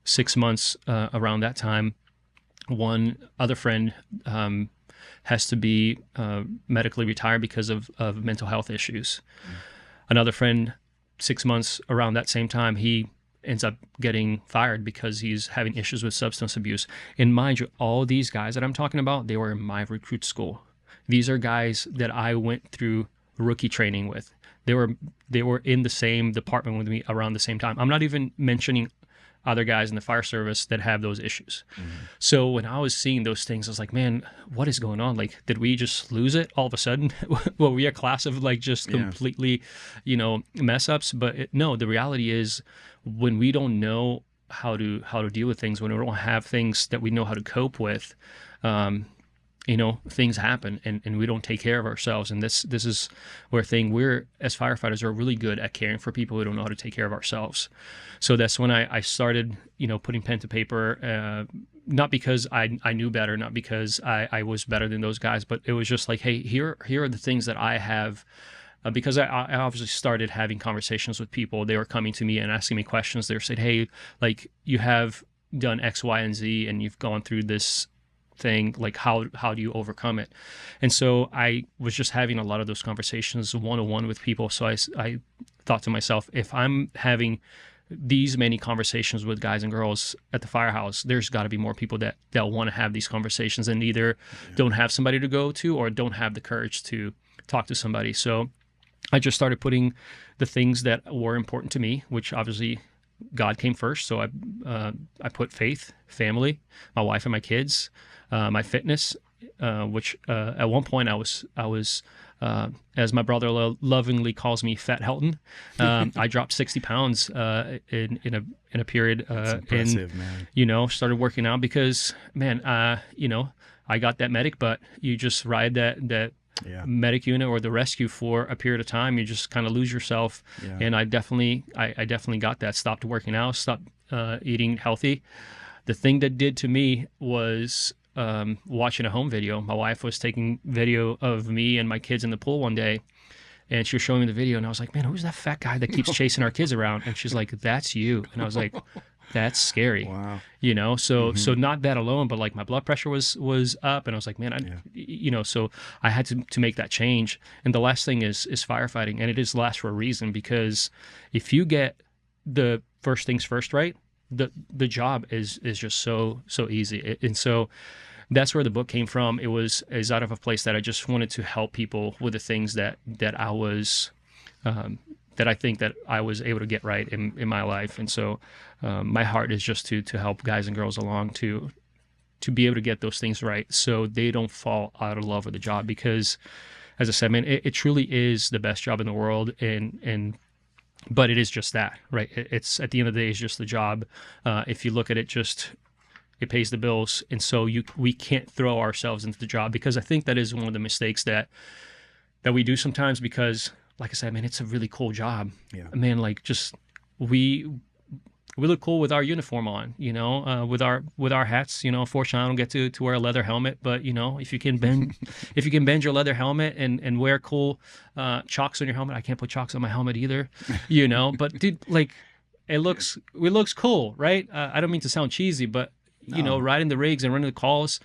6 months around that time, one other friend has to be medically retired because of mental health issues. Another friend, 6 months around that same time, he ends up getting fired because he's having issues with substance abuse. And mind you, all these guys that I'm talking about, they were in my recruit school. These are guys that I went through rookie training with. They were in the same department with me around the same time. I'm not even mentioning other guys in the fire service that have those issues. So when I was seeing those things, I was like, man, what is going on? Like, did we just lose it all of a sudden? Were we a class of like just completely, mess ups? But no, the reality is when we don't know how to deal with things, when we don't have things that we know how to cope with, things happen, and we don't take care of ourselves. And this is where we're, as firefighters, are really good at caring for people who don't know how to take care of ourselves. So that's when I started, putting pen to paper, not because I knew better, not because I was better than those guys, but it was just like, hey, here are the things that I have, because I obviously started having conversations with people. They were coming to me and asking me questions. They were saying, hey, like, you have done X, Y, and Z, and you've gone through this thing, like how do you overcome it? And so I was just having a lot of those conversations one-on-one with people. So I thought to myself, if I'm having these many conversations with guys and girls at the Firehouse, there's got to be more people that want to have these conversations and either don't have somebody to go to or don't have the courage to talk to somebody. So I just started putting the things that were important to me, which obviously God came first. So I put faith, family, my wife and my kids, my fitness, which at one point I was as my brother lovingly calls me, Fat Helton. I dropped 60 pounds in a period. That's impressive, man. Started working out because, man, I got that medic, but you just ride that medic unit or the rescue for a period of time. You just kind of lose yourself. Yeah. And I definitely got that. Stopped working out, stopped eating healthy. The thing that did to me was watching a home video. My wife was taking video of me and my kids in the pool one day, and she was showing me the video, and I was like, man, who's that fat guy that keeps chasing our kids around? And she's like, that's you. And I was like, that's scary. Wow. So not that alone, but like my blood pressure was up, and I was like, man, so I had to make that change. And the last thing is firefighting, and it is last for a reason, because if you get the first things first right, the job is just so easy. And so that's where the book came from. Is out of a place that I just wanted to help people with the things that I was that I think that I was able to get right in my life. And so my heart is just to help guys and girls along to be able to get those things right so they don't fall out of love with the job. Because, as I said, man, it truly is the best job in the world, but it is just that, right? It's at the end of the day, it's just the job. If you look at it, it pays the bills. And so we can't throw ourselves into the job, because I think that is one of the mistakes that we do sometimes, because, like I said, man, it's a really cool job. Yeah. Man, like, just we look cool with our uniform on, with our hats. Fortunately, I don't get to wear a leather helmet, but if you can bend your leather helmet and wear cool chocks on your helmet. I can't put chocks on my helmet either, But dude, like, it looks cool, right? I don't mean to sound cheesy, but riding the rigs and running the calls.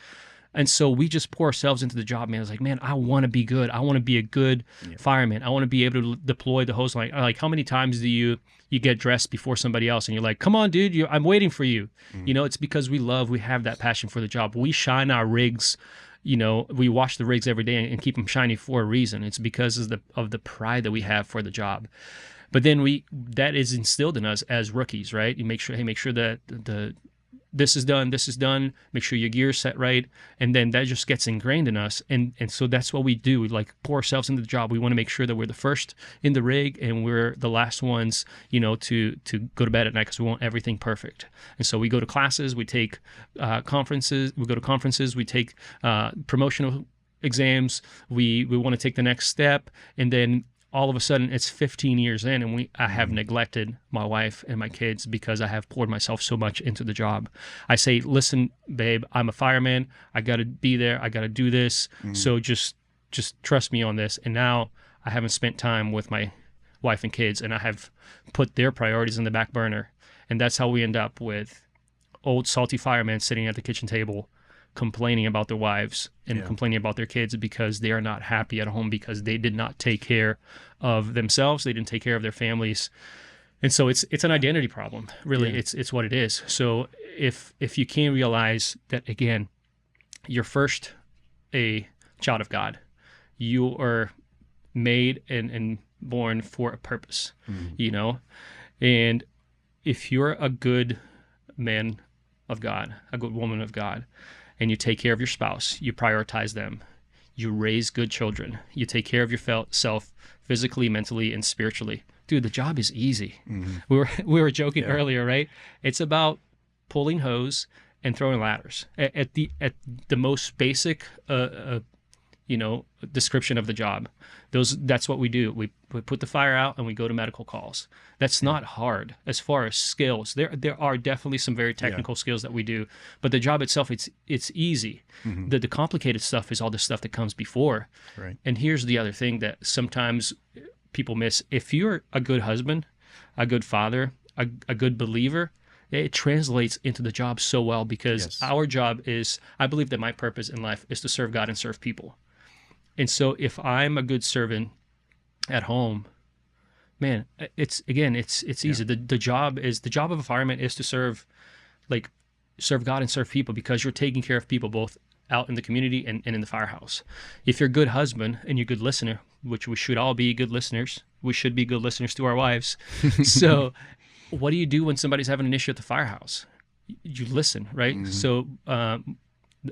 And so we just pour ourselves into the job, man. It's like, man, I want to be good. I want to be a good fireman. I want to be able to deploy the hose line. Like, how many times do you get dressed before somebody else and you're like, come on, dude, I'm waiting for you. It's because we have that passion for the job. We shine our rigs, we wash the rigs every day and keep them shiny for a reason. It's because of the pride that we have for the job. But then that is instilled in us as rookies, right? You make sure that this is done, make sure your gear's set right, and then that just gets ingrained in us, and so that's what we do. We like pour ourselves into the job. We want to make sure that we're the first in the rig and we're the last ones, to go to bed at night, because we want everything perfect. And so we go to classes, we take conferences, we take promotional exams, we want to take the next step, and then all of a sudden it's 15 years in, and I have neglected my wife and my kids because I have poured myself so much into the job. I say, listen, babe, I'm a fireman. I got to be there. I got to do this. So just trust me on this. And now I haven't spent time with my wife and kids, and I have put their priorities in the back burner. And that's how we end up with old salty firemen sitting at the kitchen table complaining about their wives and complaining about their kids because they are not happy at home because they did not take care of themselves. They didn't take care of their families. And so it's an identity problem, really. It's what it is. So if you can realize that, again, you're first a child of God, you are made and born for a purpose, and if you're a good man of God, a good woman of God, and you take care of your spouse, you prioritize them, you raise good children, you take care of yourself physically, mentally, and spiritually. Dude, the job is easy. We were joking earlier, right? It's about pulling hose and throwing ladders. At the most basic description of the job. That's what we do. We put the fire out and we go to medical calls. That's not hard as far as skills. There are definitely some very technical skills that we do, but the job itself, it's easy. The complicated stuff is all the stuff that comes before. Right. And here's the other thing that sometimes people miss. If you're a good husband, a good father, a good believer, it translates into the job so well, because our job is, I believe that my purpose in life is to serve God and serve people. And so if I'm a good servant at home, man, it's easy. The job of a fireman is to serve God and serve people, because you're taking care of people both out in the community and in the firehouse. If you're a good husband and you're a good listener, which we should all be good listeners, we should be good listeners to our wives. So what do you do when somebody's having an issue at the firehouse? You listen, right? So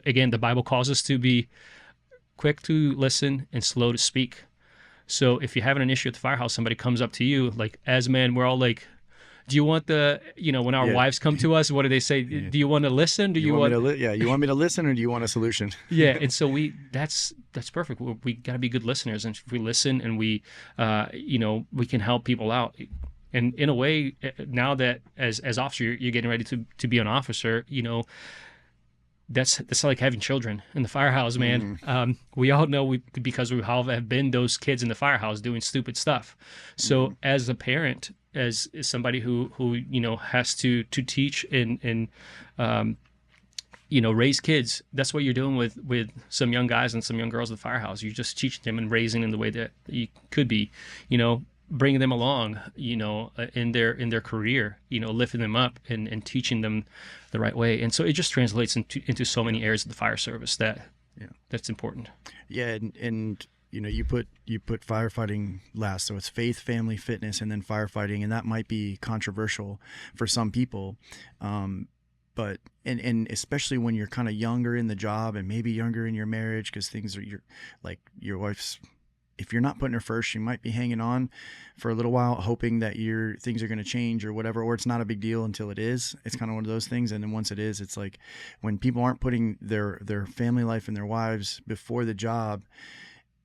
again, the Bible calls us to be quick to listen and slow to speak. So if you're having an issue at the firehouse, somebody comes up to you, like, as men, we're all like, do you want when our wives come to us, what do they say? Do you want to listen? Do you want you want me to listen, or do you want a solution? And so that's perfect. We got to be good listeners, and if we listen and we can help people out. And in a way, now that as officer, you're getting ready to be an officer, that's like having children in the firehouse, man. We all know because we all have been those kids in the firehouse doing stupid stuff. So as a parent, as somebody who has to teach and raise kids, that's what you're doing with some young guys and some young girls at the firehouse. You're just teaching them and raising in the way that you could be, bringing them along, in their career, lifting them up and teaching them the right way. And so it just translates into so many areas of the fire service that's important. Yeah. And you put firefighting last. So it's faith, family, fitness, and then firefighting. And that might be controversial for some people. But especially when you're kind of younger in the job and maybe younger in your marriage, because your wife's, if you're not putting her first, she might be hanging on for a little while, hoping that things are going to change or whatever, or it's not a big deal until it is. It's kind of one of those things. And then once it is, it's like when people aren't putting their family life and their wives before the job,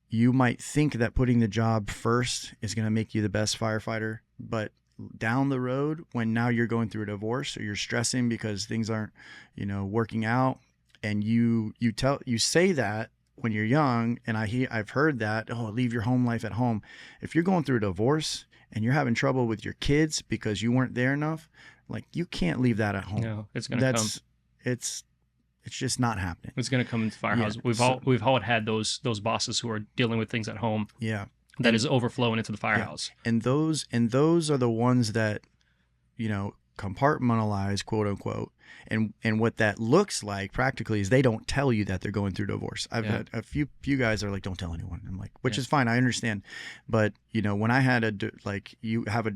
you might think that putting the job first is going to make you the best firefighter. But down the road, when now you're going through a divorce or you're stressing because things aren't, working out, and you say that when you're young, and I've heard that, leave your home life at home. If you're going through a divorce and you're having trouble with your kids because you weren't there enough, you can't leave that at home. No, it's going to come. It's just not happening. It's going to come into the firehouse. We've all had those bosses who are dealing with things at home. Yeah. That is overflowing into the firehouse. Yeah. And those are the ones that, compartmentalize, quote unquote. And what that looks like practically is they don't tell you that they're going through divorce. I've had a few guys that are like, don't tell anyone. I'm like, which is fine. I understand. But, you know, when I had you have a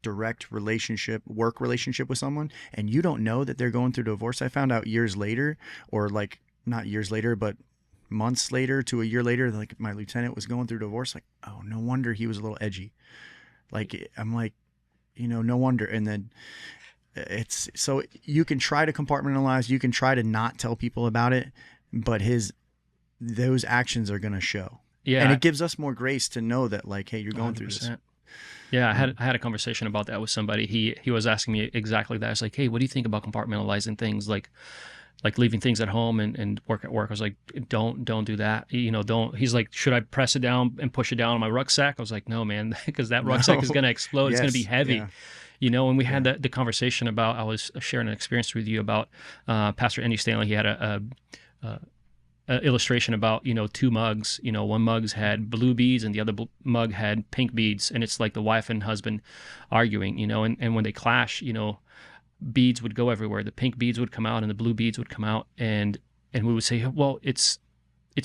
direct relationship, work relationship with someone, and you don't know that they're going through divorce. I found out years later, or like not years later, but months later to a year later, like my lieutenant was going through divorce. Like, oh, no wonder he was a little edgy. Like, I'm like, you know, no wonder. And then it's so you can try to compartmentalize, you can try to not tell people about it, but those actions are going to show. Yeah. And it gives us more grace to know that, like, hey, you're going 100%. Through this. Yeah, I had a conversation about that with somebody. He was asking me exactly that. I was like, hey, what do you think about compartmentalizing things, like leaving things at home and work at work? I was like, don't do that. You know, don't. He's like, should I press it down and push it down on my rucksack? I was like, no, man, because that rucksack is going to explode. Yes. It's going to be heavy. Yeah. You know, and we had the conversation about, I was sharing an experience with you about Pastor Andy Stanley. He had a illustration about, you know, two mugs. You know, one mug's had blue beads and the other mug had pink beads. And it's like the wife and husband arguing, you know, and when they clash, you know, beads would go everywhere. The pink beads would come out and the blue beads would come out. And we would say, well, it's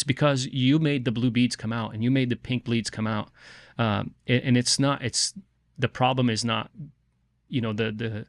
because you made the blue beads come out and you made the pink beads come out. And the problem is not, you know, the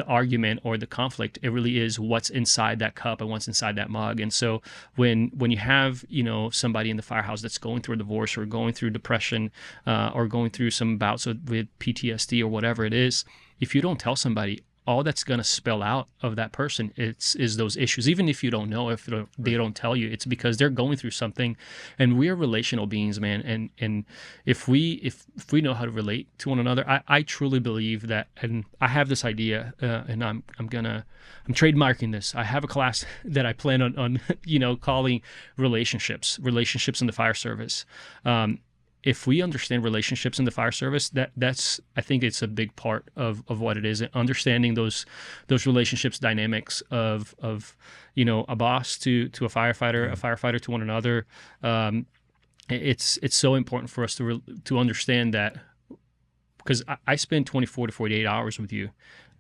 argument or the conflict. It really is what's inside that cup and what's inside that mug. And so when you have, you know, somebody in the firehouse that's going through a divorce or going through depression or going through some bouts with PTSD or whatever it is, if you don't tell somebody, all that's going to spill out of that person is those issues. Even if you don't know, if they don't tell you, it's because they're going through something. And we are relational beings, man. And if we know how to relate to one another, I truly believe that. And I have this idea, and I'm trademarking this. I have a class that I plan on you know, calling relationships in the fire service. If we understand relationships in the fire service, that's I think it's a big part of what it is. Understanding those relationships, dynamics of you know, a boss to a firefighter to one another. It's so important for us to understand that, because I spend 24 to 48 hours with you.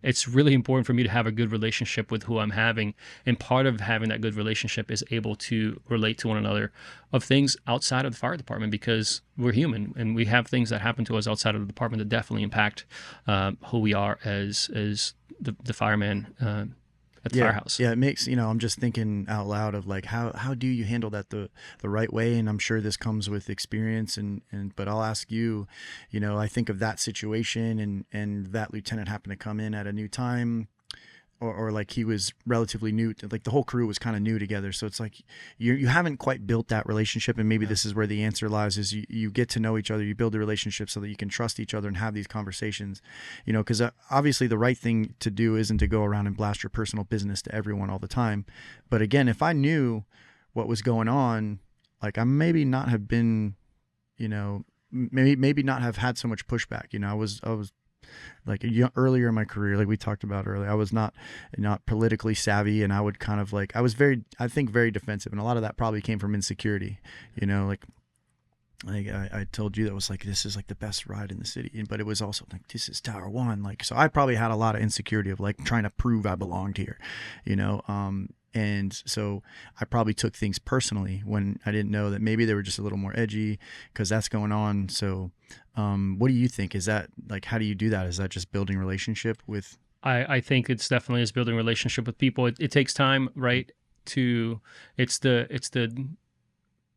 It's really important for me to have a good relationship with who I'm having. And part of having that good relationship is able to relate to one another of things outside of the fire department, because we're human and we have things that happen to us outside of the department that definitely impact who we are as the fireman at the firehouse. Yeah, it makes, you know, I'm just thinking out loud of like, how do you handle that the right way? And I'm sure this comes with experience but I'll ask you, you know, I think of that situation and that lieutenant happened to come in at a new time, or like he was relatively new, like the whole crew was kind of new together. So it's like you haven't quite built that relationship. And maybe this is where the answer lies, is you get to know each other, you build a relationship so that you can trust each other and have these conversations, you know, because obviously the right thing to do isn't to go around and blast your personal business to everyone all the time. But again, if I knew what was going on, like I maybe not have been, you know, maybe not have had so much pushback. You know, I was like earlier in my career, like we talked about earlier, I was not politically savvy, and I would kind of like, I was very defensive, and a lot of that probably came from insecurity, you know, like I told you that was like, this is like the best ride in the city, but it was also like, this is Tower One, like, so I probably had a lot of insecurity of like trying to prove I belonged here, you know, and so I probably took things personally when I didn't know that maybe they were just a little more edgy, because that's going on. So what do you think? Is that like, how do you do that? Is that just building relationship with? I think it's definitely is building relationship with people. It takes time, right? It's the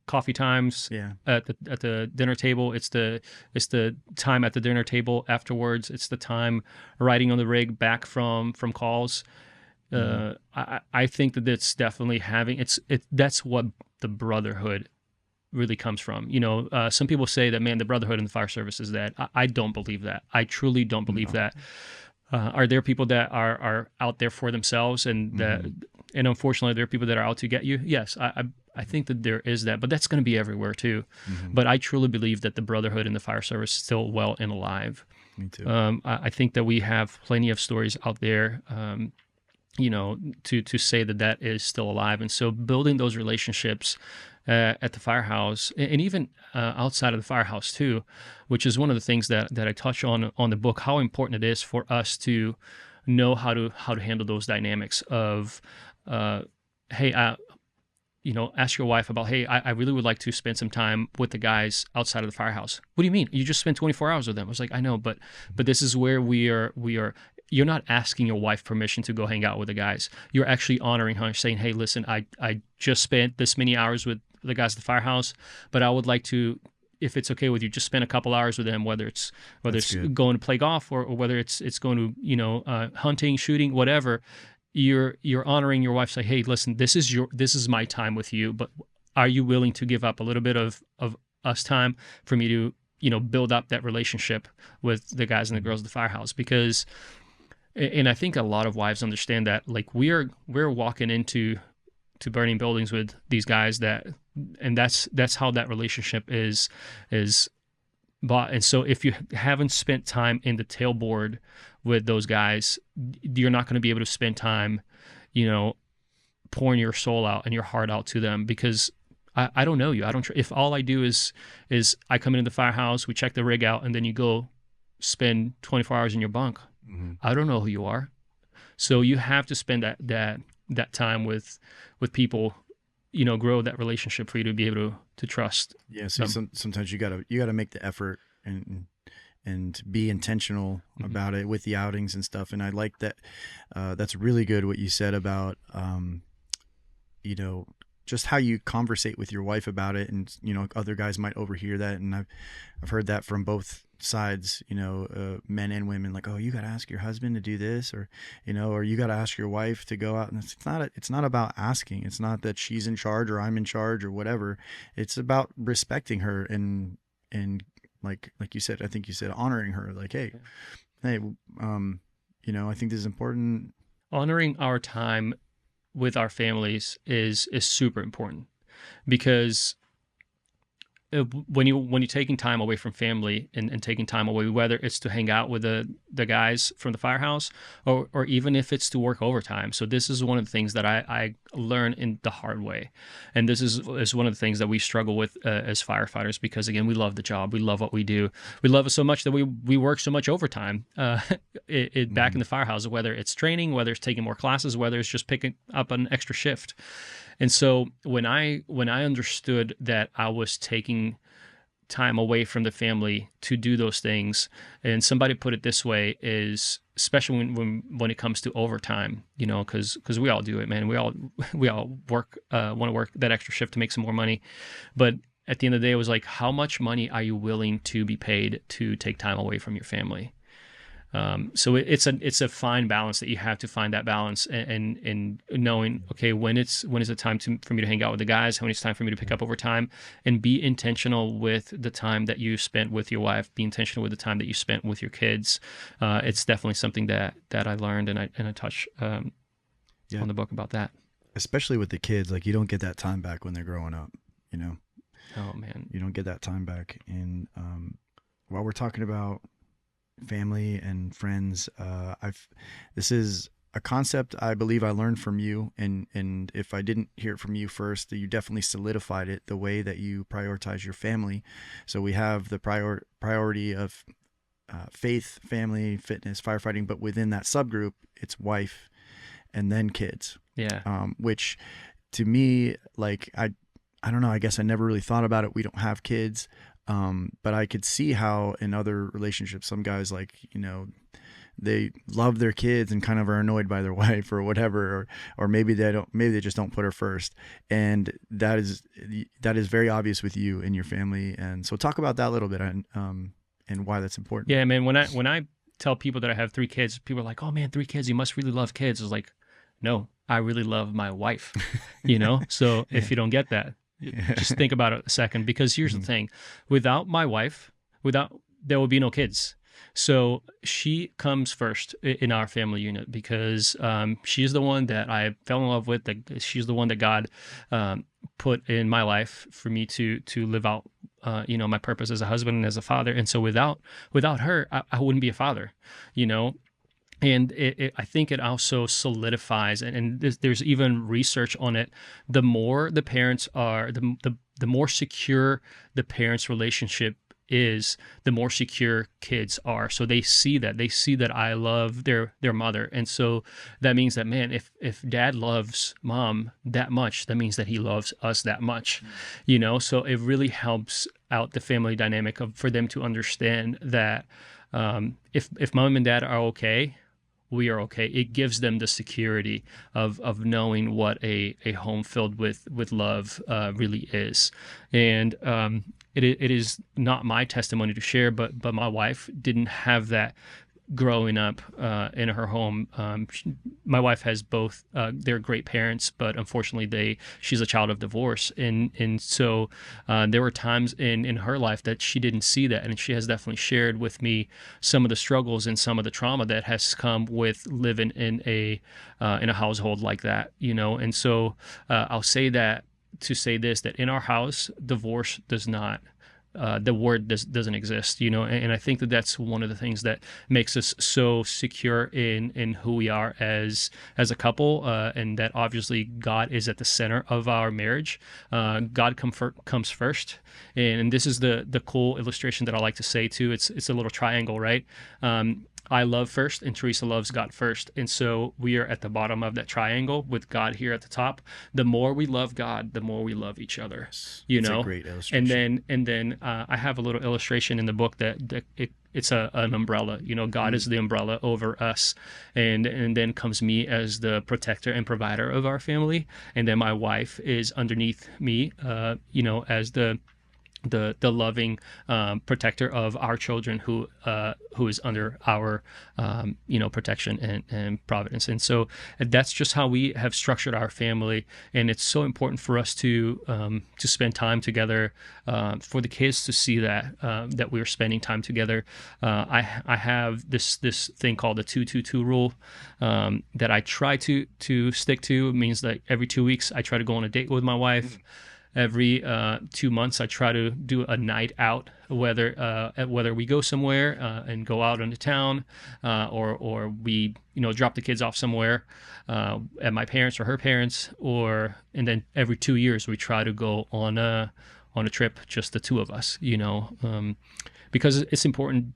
coffee times at the dinner table. It's the time at the dinner table afterwards. It's the time riding on the rig back from calls. I think that it's definitely that's what the brotherhood really comes from. You know, some people say that, man, the brotherhood in the fire service is dead. I don't believe that. I truly don't believe that. Are there people that are out there for themselves and and unfortunately there are people that are out to get you? Yes, I think that there is that, but that's going to be everywhere too. But I truly believe that the brotherhood in the fire service is still well and alive. Me too. I think that we have plenty of stories out there, you know, to say that is still alive. And so building those relationships at the firehouse, and even outside of the firehouse too, which is one of the things that I touch on the book, how important it is for us to know how to handle those dynamics of, hey, ask your wife about, hey, I really would like to spend some time with the guys outside of the firehouse. What do you mean? You just spent 24 hours with them. I was like, I know, but this is where we are. You're not asking your wife permission to go hang out with the guys. You're actually honoring her, saying, hey, listen, I just spent this many hours with the guys at the firehouse, but I would like to, if it's okay with you, just spend a couple hours with them, whether it's going to play golf or whether it's going to, hunting, shooting, whatever. You're honoring your wife. Say, hey, listen, this is my time with you, but are you willing to give up a little bit of us time for me to, build up that relationship with the guys and the girls at the firehouse? Because, and I think a lot of wives understand that, like, we're walking into burning buildings with these guys, and that's how that relationship is bought. And so if you haven't spent time in the tailboard with those guys, you're not going to be able to spend time, pouring your soul out and your heart out to them, because I don't know you. If all I do is I come into the firehouse, we check the rig out, and then you go spend 24 hours in your bunk. Mm-hmm. I don't know who you are. So you have to spend that time with people, grow that relationship for you to be able to trust. Yeah. So sometimes you gotta make the effort and be intentional about it with the outings and stuff. And I like that. That's really good what you said about, just how you conversate with your wife about it. And, other guys might overhear that. And I've heard that from both sides, men and women, like, oh, you got to ask your husband to do this, or you got to ask your wife to go out. And it's not about asking. It's not that she's in charge or I'm in charge or whatever. It's about respecting her and like you said, I think you said honoring her, like, hey, I think this is important. Honoring our time with our families is super important, because when you're taking time away from family and taking time away, whether it's to hang out with the guys from the firehouse or even if it's to work overtime. So this is one of the things that I learned in the hard way. And this is one of the things that we struggle with as firefighters, because again, we love the job. We love what we do. We love it so much that we work so much overtime back in the firehouse, whether it's training, whether it's taking more classes, whether it's just picking up an extra shift. And so when I understood that I was taking time away from the family to do those things, and somebody put it this way, is especially when it comes to overtime, because we all do it, man. We all want to work that extra shift to make some more money, but at the end of the day, it was like, how much money are you willing to be paid to take time away from your family? So it's a fine balance that you have to find that balance and knowing, okay, when is it time for me to hang out with the guys? When it's time for me to pick up overtime, and be intentional with the time that you spent with your wife, be intentional with the time that you spent with your kids. It's definitely something that I learned and I touch, on the book about that. Especially with the kids, like, you don't get that time back when they're growing up, Oh man. You don't get that time back. And, while we're talking about family and friends, this is a concept I believe I learned from you, and if I didn't hear it from you first, you definitely solidified it, the way that you prioritize your family. So we have the priority of faith, family, fitness, firefighting, but within that subgroup, it's wife and then kids. Yeah. Which to me, like, I don't know, I guess I never really thought about it. We don't have kids. But I could see how in other relationships, some guys, like, they love their kids and kind of are annoyed by their wife or whatever, or maybe they just don't put her first. And that is very obvious with you and your family. And so talk about that a little bit and why that's important. Yeah, man. When I tell people that I have 3 kids, people are like, oh man, 3 kids, you must really love kids. I was like, no, I really love my wife, So if you don't get that, just think about it a second, because here's the thing. Without my wife, there will be no kids. So she comes first in our family unit, because she's the one that I fell in love with. She's the one that God put in my life for me to live out, my purpose as a husband and as a father. And so without her, I wouldn't be a father, And I think it also solidifies, and there's even research on it. The more the parents are, the more secure the parents' relationship is, the more secure kids are. So they see that I love their mother. And so that means that, man, if dad loves mom that much, that means that he loves us that much, so it really helps out the family dynamic for them to understand that if mom and dad are okay, we are okay. It gives them the security of knowing what a home filled with love really is. And it is not my testimony to share, but my wife didn't have that growing up in her home. My wife has both. They're great parents, but unfortunately, she's a child of divorce, and so there were times in her life that she didn't see that, and she has definitely shared with me some of the struggles and some of the trauma that has come with living in a household like that, And so I'll say that to say this: that in our house, divorce does not. The word doesn't exist, and I think that that's one of the things that makes us so secure in who we are as a couple, and that obviously God is at the center of our marriage. God comes first, and this is the cool illustration that I like to say too. It's a little triangle, right? I love first, and Teresa loves God first. And so we are at the bottom of that triangle with God here at the top. The more we love God, the more we love each other. That's a great illustration. And then I have a little illustration in the book that it's an umbrella. God is the umbrella over us, and then comes me as the protector and provider of our family, and then my wife is underneath me, as the loving protector of our children who is under our protection and providence. And so that's just how we have structured our family, and it's so important for us to spend time together, for the kids to see that we're spending time together. I have this thing called the 2-2-2 rule that I try to stick to. It means that every 2 weeks I try to go on a date with my wife. Every 2 months, I try to do a night out, whether we go somewhere and go out into town, or we drop the kids off somewhere at my parents or her parents, and then every 2 years we try to go on a trip, just the two of us, because it's important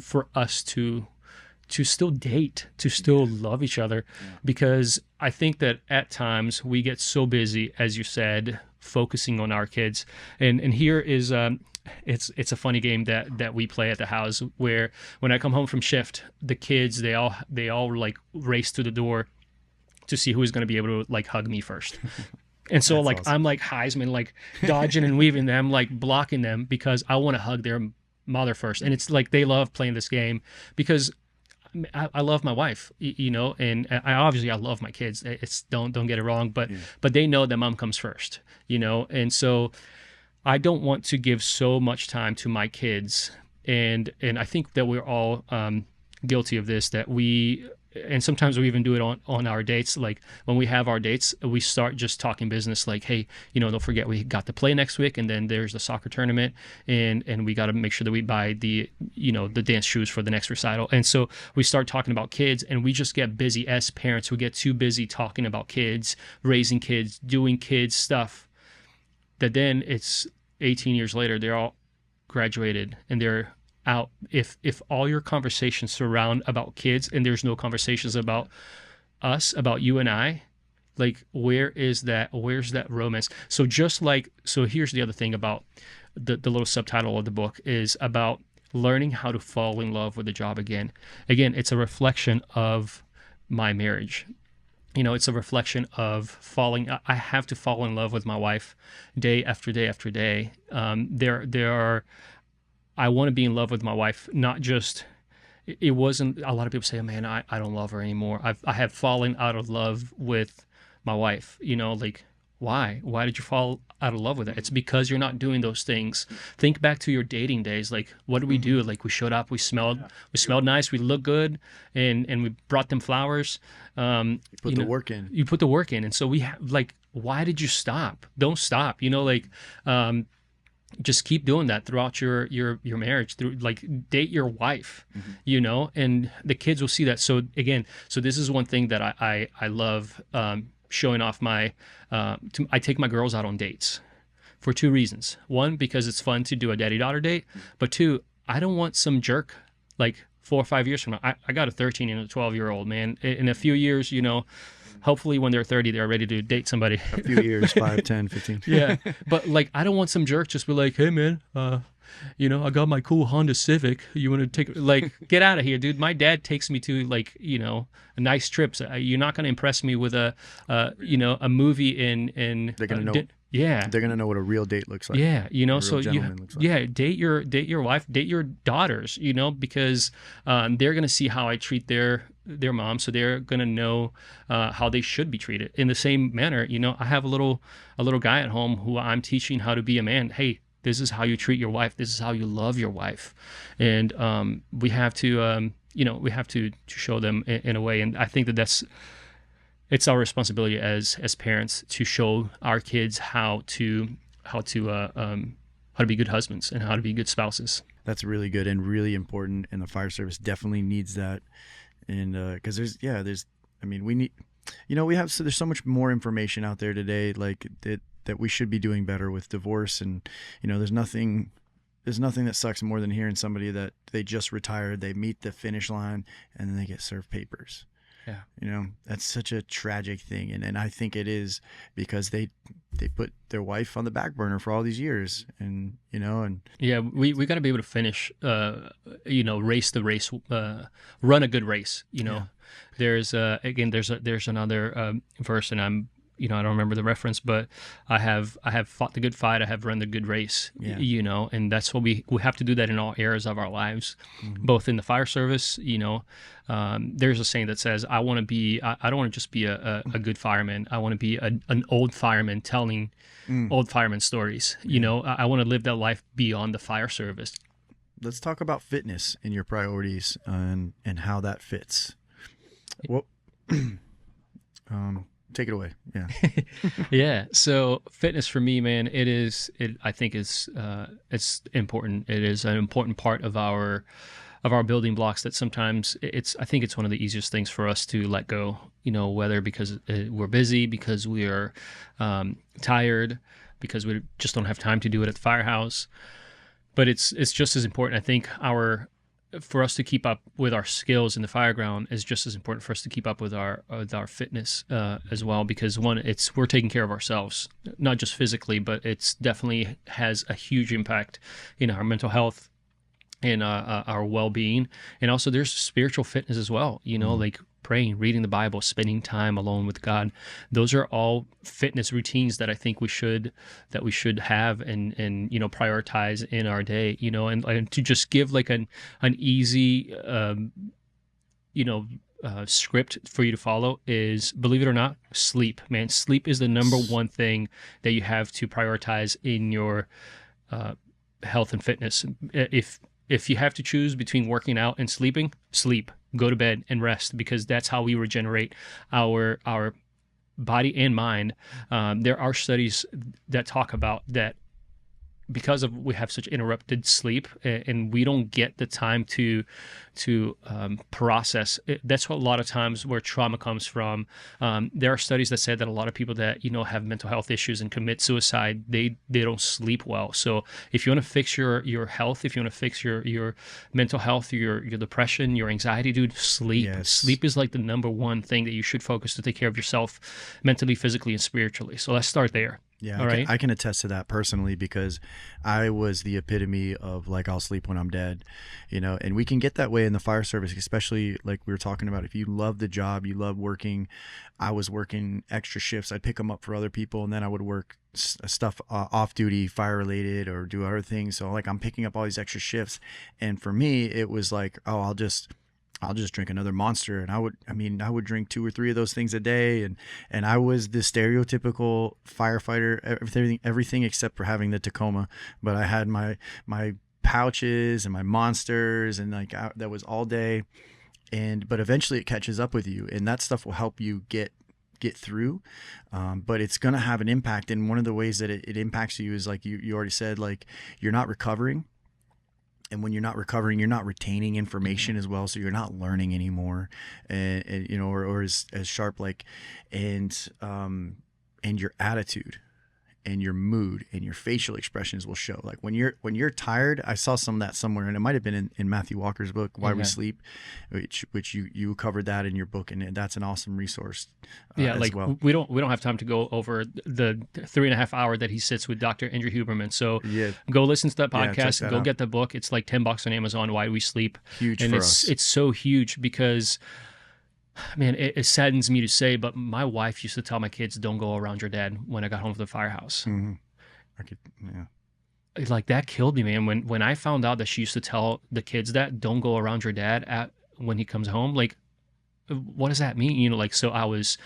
for us to still date, to still love each other, because I think that at times we get so busy, as you said, focusing on our kids. And here is it's a funny game that we play at the house, where when I come home from shift, the kids they all like race to the door to see who's going to be able to like hug me first. And so like awesome. I'm like Heisman, like dodging and weaving them, like blocking them, because I want to hug their mother first. And it's like they love playing this game because I love my wife, and I love my kids. It's don't get it wrong, but they know that mom comes first, and so I don't want to give so much time to my kids, and I think that we're all guilty of this, that and sometimes we even do it on our dates. Like when we have our dates, we start just talking business, like, hey, don't forget we got to play next week, and then there's the soccer tournament, and we got to make sure that we buy the dance shoes for the next recital. And so we start talking about kids, and we just get busy as parents. We get too busy talking about kids, raising kids, doing kids stuff, that then it's 18 years later, they're all graduated and they're out. If all your conversations surround about kids and there's no conversations about us, about you and I, like where's that romance? So here's the other thing about the little subtitle of the book is about learning how to fall in love with the job again. It's a reflection of my marriage. It's a reflection of I have to fall in love with my wife day after day after day. I want to be in love with my wife, not just, it wasn't, a lot of people say, oh, man, I don't love her anymore. I have fallen out of love with my wife, like, why? Why did you fall out of love with her? It's because you're not doing those things. Think back to your dating days. Like, what did we do? Like, we showed up, we smelled nice, we looked good, and we brought them flowers. You put the work in. You put the work in. And so why did you stop? Don't stop. Just keep doing that throughout your marriage, through date your wife, and the kids will see that. So this is one thing that I love, showing off I take my girls out on dates for two reasons. One, because it's fun to do a daddy-daughter date, but two, I don't want some jerk like 4 or 5 years from now. I got a 13 and a 12-year-old, man. In a few years, hopefully when they're 30, they're ready to date somebody. A few years, 5, 10, 15. Yeah. But like, I don't want some jerk just be like, hey man, I got my cool Honda Civic. You want to take, like, get out of here, dude. My dad takes me to like, nice trips. You're not going to impress me with a movie in They're going to know. Yeah. They're going to know what a real date looks like. Yeah. So looks like. yeah, date your wife, date your daughters, because they're going to see how I treat their mom. So they're going to know how they should be treated in the same manner. I have a little guy at home who I'm teaching how to be a man. Hey, this is how you treat your wife. This is how you love your wife. And we have to, show them in a way. And I think it's our responsibility as parents to show our kids how to be good husbands and how to be good spouses. That's really good and really important. And the fire service definitely needs that. And because there's so much more information out there today, like that we should be doing better with divorce. And, there's nothing that sucks more than hearing somebody that they just retired, they meet the finish line, and then they get served papers. Yeah. That's such a tragic thing. And I think it is because they put their wife on the back burner for all these years. And, yeah, we got to be able to finish, race the race, run a good race. Yeah. There's another verse, and I don't remember the reference, but I have fought the good fight. I have run the good race, and that's what we have to do that in all areas of our lives, both in the fire service. There's a saying that says, I don't want to just be a good fireman. I want to be an old fireman telling old fireman stories. I want to live that life beyond the fire service. Let's talk about fitness in your priorities and how that fits. Well, take it away. Yeah. Yeah. So fitness for me, man, I think it's important. It is an important part of our building blocks that sometimes I think it's one of the easiest things for us to let go, whether because we're busy, because we are tired, because we just don't have time to do it at the firehouse. But it's just as important. I think for us to keep up with our skills in the fireground is just as important for us to keep up with our fitness as well, because we're taking care of ourselves, not just physically, but it's definitely has a huge impact in our mental health and our well-being. And also there's spiritual fitness as well, like praying, reading the Bible, spending time alone with God. Those are all fitness routines that I think we should have and prioritize in our day, and to just give like an easy script for you to follow is, believe it or not, sleep. Man, sleep is the number one thing that you have to prioritize in your health and fitness. If you have to choose between working out and sleeping, sleep. Go to bed and rest, because that's how we regenerate our body and mind. There are studies that talk about that because we have such interrupted sleep and we don't get the time to process. That's what a lot of times where trauma comes from. There are studies that say that a lot of people that have mental health issues and commit suicide, they don't sleep well. So if you want to fix your health, if you want to fix your mental health, your depression, your anxiety, dude, sleep. Yes. Sleep is like the number one thing that you should focus to take care of yourself mentally, physically, and spiritually. So let's start there. Yeah, all right. I can attest to that personally, because I was the epitome of like, I'll sleep when I'm dead, and we can get that way in the fire service, especially like we were talking about. If you love the job, you love working. I was working extra shifts. I'd pick them up for other people, and then I would work stuff off duty, fire related, or do other things. So like I'm picking up all these extra shifts. And for me, it was like, oh, I'll just drink another Monster. And I would drink 2 or 3 of those things a day. And I was the stereotypical firefighter, everything except for having the Tacoma. But I had my pouches and my Monsters, and like that was all day. But eventually it catches up with you, and that stuff will help you get through. But it's going to have an impact. And one of the ways that it impacts you is like you already said, like you're not recovering. And when you're not recovering, you're not retaining information as well. So you're not learning anymore, and or as sharp, like, and your attitude and your mood and your facial expressions will show. Like when you're tired, I saw some of that somewhere, and it might have been in Matthew Walker's book, Why We Sleep, which you covered that in your book, and that's an awesome resource. Like well. we don't have time to go over the 3.5 hour that he sits with Dr. Andrew Huberman. So go listen to that podcast, go get the book. It's like $10 on Amazon, Why We Sleep. Huge and for it's us. It's so huge because, man, it saddens me to say, but my wife used to tell my kids, don't go around your dad when I got home from the firehouse. Like that killed me, man. When I found out that she used to tell the kids that, don't go around your dad when he comes home, like, what does that mean? Like, so I was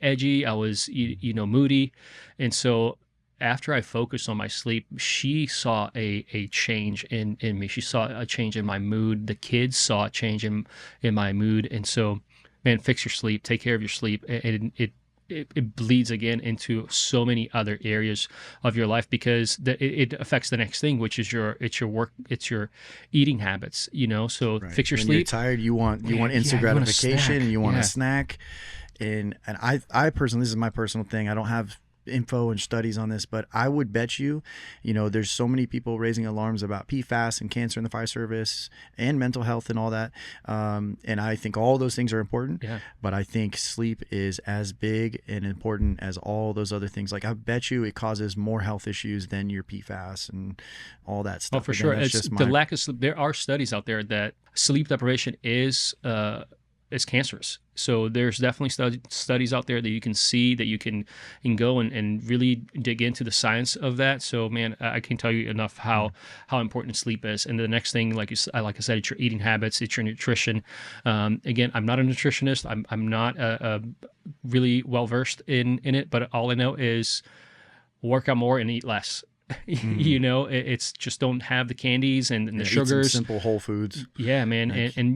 edgy, I was, moody. And so after I focused on my sleep, she saw a change in me. She saw a change in my mood. The kids saw a change in my mood. And so, man, fix your sleep, take care of your sleep. And it bleeds again into so many other areas of your life because it affects the next thing, which is your work, it's your eating habits, so fix your when sleep. You're tired, you want instant gratification, and you want a snack. And I personally, this is my personal thing. I don't have info and studies on this, but I would bet you, there's so many people raising alarms about PFAS and cancer in the fire service and mental health and all that. And I think all those things are important, but I think sleep is as big and important as all those other things. Like I bet you it causes more health issues than your PFAS and all that stuff. Oh, for sure. It's just the lack of sleep. There are studies out there that sleep deprivation is cancerous. So there's definitely studies out there that you can see, that you can go and really dig into the science of that. So, man, I can't tell you enough how important sleep is. And the next thing, like I said, it's your eating habits, it's your nutrition. Again, I'm not a nutritionist. I'm not really well versed in it, but all I know is work out more and eat less. It's just don't have the candies and the sugars. Simple whole foods. Yeah, man, and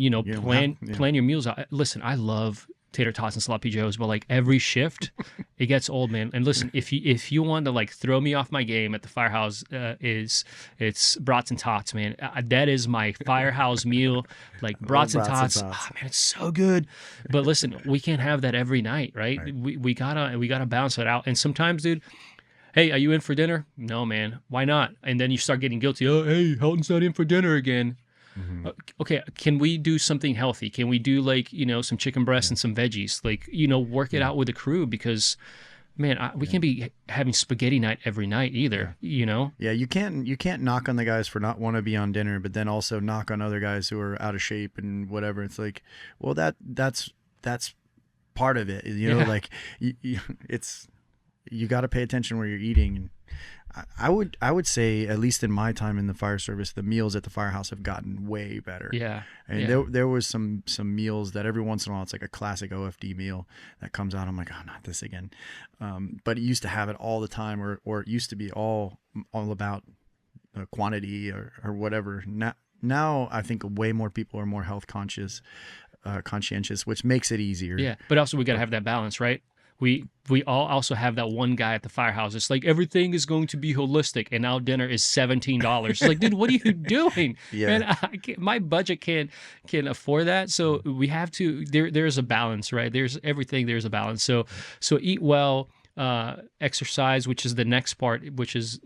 plan your meals out. Listen, I love tater tots and sloppy joes, but like every shift, it gets old, man. And listen, if you want to like throw me off my game at the Firehouse, it's brats and tots, man. That is my Firehouse meal, like brats and tots. Oh, man, it's so good. But listen, we can't have that every night, right? We gotta balance it out. And sometimes, dude. Hey, are you in for dinner? No, man. Why not? And then you start getting guilty. Oh, hey, Helton's not in for dinner again. Okay, can we do something healthy? Can we do like, some chicken breasts and some veggies? Like, work it out with the crew because, man, we can't be having spaghetti night every night either, Yeah, you can't knock on the guys for not want to be on dinner, but then also knock on other guys who are out of shape and whatever. It's like, well, that's part of it, like it's... You got to pay attention where you're eating. I would say, at least in my time in the fire service, the meals at the Firehouse have gotten way better. Yeah. And there was some meals that every once in a while, it's like a classic OFD meal that comes out. I'm like, oh, not this again. But it used to have it all the time, or it used to be all about quantity or whatever. Now I think way more people are more health conscientious, which makes it easier. Yeah. But also we got to have that balance, right? We all also have that one guy at the Firehouse. It's like everything is going to be holistic, and now dinner is $17. It's like, dude, what are you doing? Yeah. Man, my budget can't afford that. So we have to. There's a balance, right? There's everything. There's a balance. So eat well. Exercise, which is the next part, which is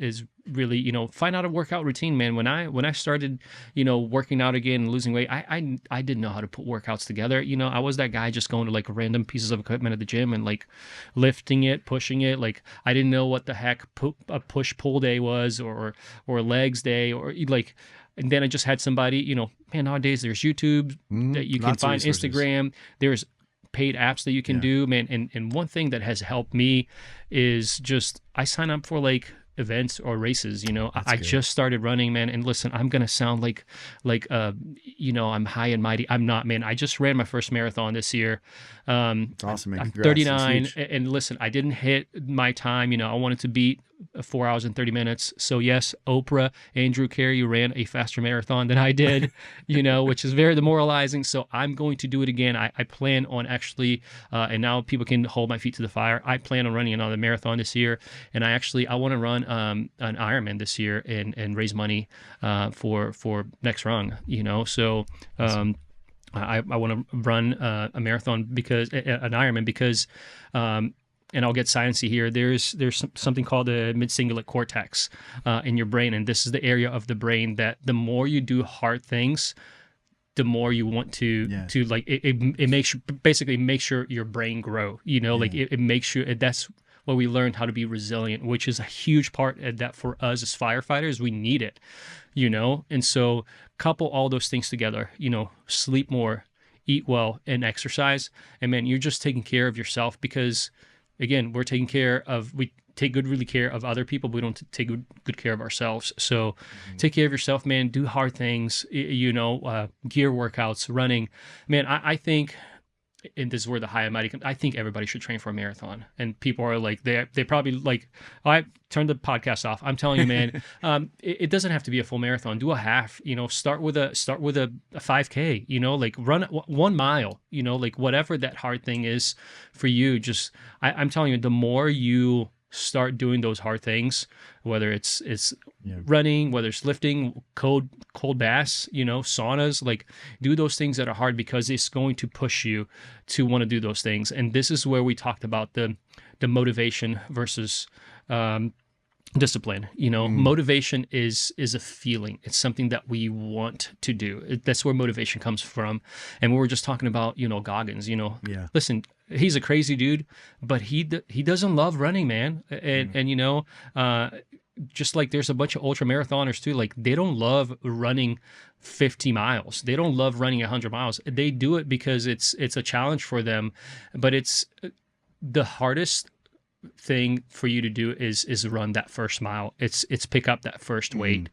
really, find out a workout routine, man. When I started, working out again and losing weight, I didn't know how to put workouts together. I was that guy just going to like random pieces of equipment at the gym and like lifting it, pushing it. Like I didn't know what the heck a push-pull day was or legs day or like. And then I just had somebody, man, nowadays there's YouTube that you can find, Instagram. There's paid apps that you can do, man. And one thing that has helped me is just I sign up for like events or races. I just started running, man. And listen, I'm gonna sound like I'm high and mighty. I'm not, man. I just ran my first marathon this year. It's awesome, man. I'm 39, and listen, I didn't hit my time. I wanted to beat 4 hours and 30 minutes. So yes, Oprah and Drew Carey ran a faster marathon than I did, which is very demoralizing. So I'm going to do it again. I plan on actually, and now people can hold my feet to the fire. I plan on running another marathon this year. And I want to run an Ironman this year and raise money for Next Rung, So I want to run a marathon because an Ironman because and I'll get sciencey here. There's something called the mid-cingulate cortex in your brain, and this is the area of the brain that the more you do hard things, the more you want to like it makes you, basically makes your brain grow. Like it makes you. That's what we learned, how to be resilient, which is a huge part of that for us as firefighters. We need it, and so couple all those things together. Sleep more, eat well, and exercise, and man, you're just taking care of yourself, because again, we take really care of other people, but we don't take good care of ourselves. So take care of yourself, man. Do hard things, gear workouts, running. Man, I think, and this is where the high and mighty comes, I think everybody should train for a marathon. And people are like, they probably like, I turned the podcast off. I'm telling you, man, it doesn't have to be a full marathon. Do a half, start with a 5K, like run 1 mile, like whatever that hard thing is for you. Just, I'm telling you, the more you start doing those hard things, whether it's running, whether it's lifting, cold baths, saunas, like do those things that are hard, because it's going to push you to want to do those things. And this is where we talked about the motivation versus discipline. Motivation is a feeling. It's something that we want to do. That's where motivation comes from. And we were just talking about, Goggins, listen, he's a crazy dude, but he doesn't love running, man. And just like there's a bunch of ultra marathoners too, like they don't love running 50 miles. They don't love running 100 miles. They do it because it's a challenge for them, but it's the hardest thing for you to do is run that first mile. It's pick up that first weight,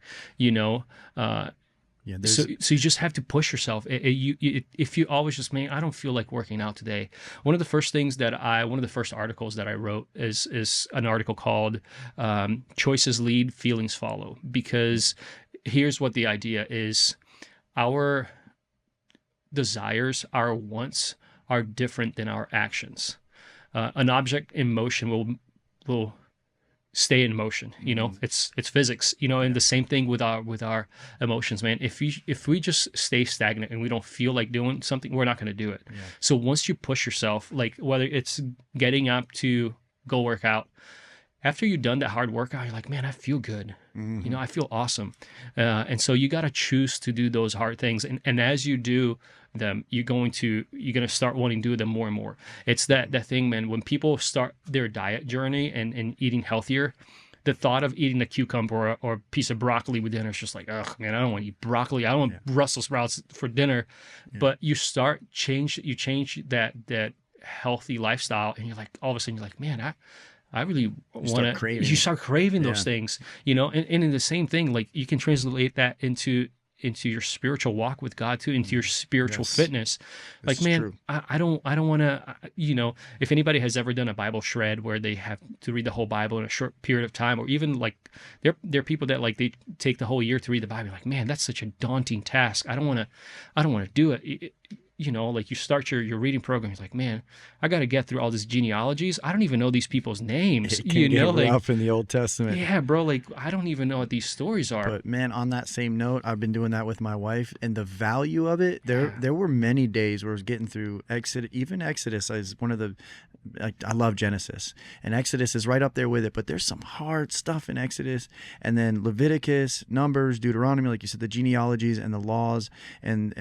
so you just have to push yourself. If you always just, man, I don't feel like working out today. One of the first articles that I wrote is an article called "Choices Lead, Feelings Follow," because here's what the idea is: our desires, our wants, are different than our actions. An object in motion will stay in motion. It's physics. And the same thing with our emotions, man. If we just stay stagnant and we don't feel like doing something, we're not going to do it. Yeah. So once you push yourself, like whether it's getting up to go work out, after you've done that hard workout, you're like, man, I feel good. Mm-hmm. I feel awesome. And so you got to choose to do those hard things. And as you do them, you're going to start wanting to do them more and more. It's that thing, man, when people start their diet journey and eating healthier, the thought of eating a cucumber or a piece of broccoli with dinner is just like, ugh, man, I don't want to eat broccoli. I don't want Brussels sprouts for dinner. Yeah. But you change that healthy lifestyle, and you're like, all of a sudden you're like, man, I really want to. You start craving those things, and in the same thing, like you can translate that into your spiritual walk with God too, into your spiritual fitness. Like, man, I don't want to, if anybody has ever done a Bible shred where they have to read the whole Bible in a short period of time, or even like there are people that like they take the whole year to read the Bible. Like, man, that's such a daunting task. I don't want to do it. Like you start your reading program, you're like, man, I got to get through all these genealogies. I don't even know these people's names. It can get rough in the Old Testament. Yeah, bro, like I don't even know what these stories are. But man, on that same note, I've been doing that with my wife, and the value of it, there were many days where I was getting through Exodus. Even Exodus is one of the, I love Genesis, and Exodus is right up there with it, but there's some hard stuff in Exodus, and then Leviticus, Numbers, Deuteronomy, like you said, the genealogies and the laws, and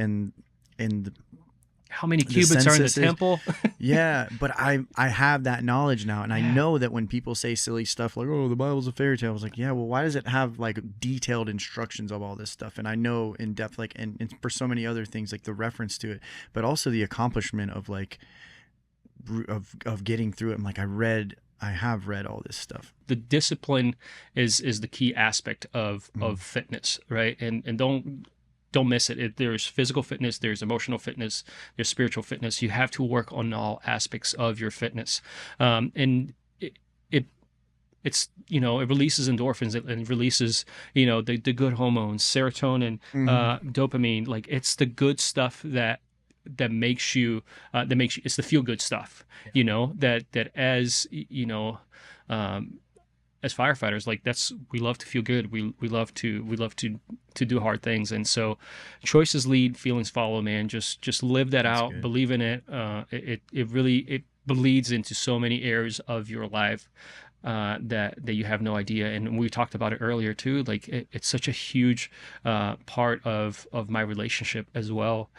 how many cubits are in the temple? Yeah, but I have that knowledge now, and I know that when people say silly stuff like, oh, the Bible's a fairy tale, I was like, yeah, well, why does it have like detailed instructions of all this stuff? And I know in depth, like, and for so many other things, like the reference to it, but also the accomplishment of like, of getting through it. I'm like, I have read all this stuff. The discipline is the key aspect of fitness, right? And don't miss it. There's physical fitness, there's emotional fitness, there's spiritual fitness. You have to work on all aspects of your fitness. And it's it releases endorphins, it releases, the good hormones, serotonin, dopamine. Like it's the good stuff that makes you, it's the feel good stuff, that as firefighters, like we love to feel good. We love to do hard things. And so choices lead, feelings follow, man. Just live that out, believe in it. It really bleeds into so many areas of your life that you have no idea. And we talked about it earlier too. Like it's such a huge part of my relationship as well,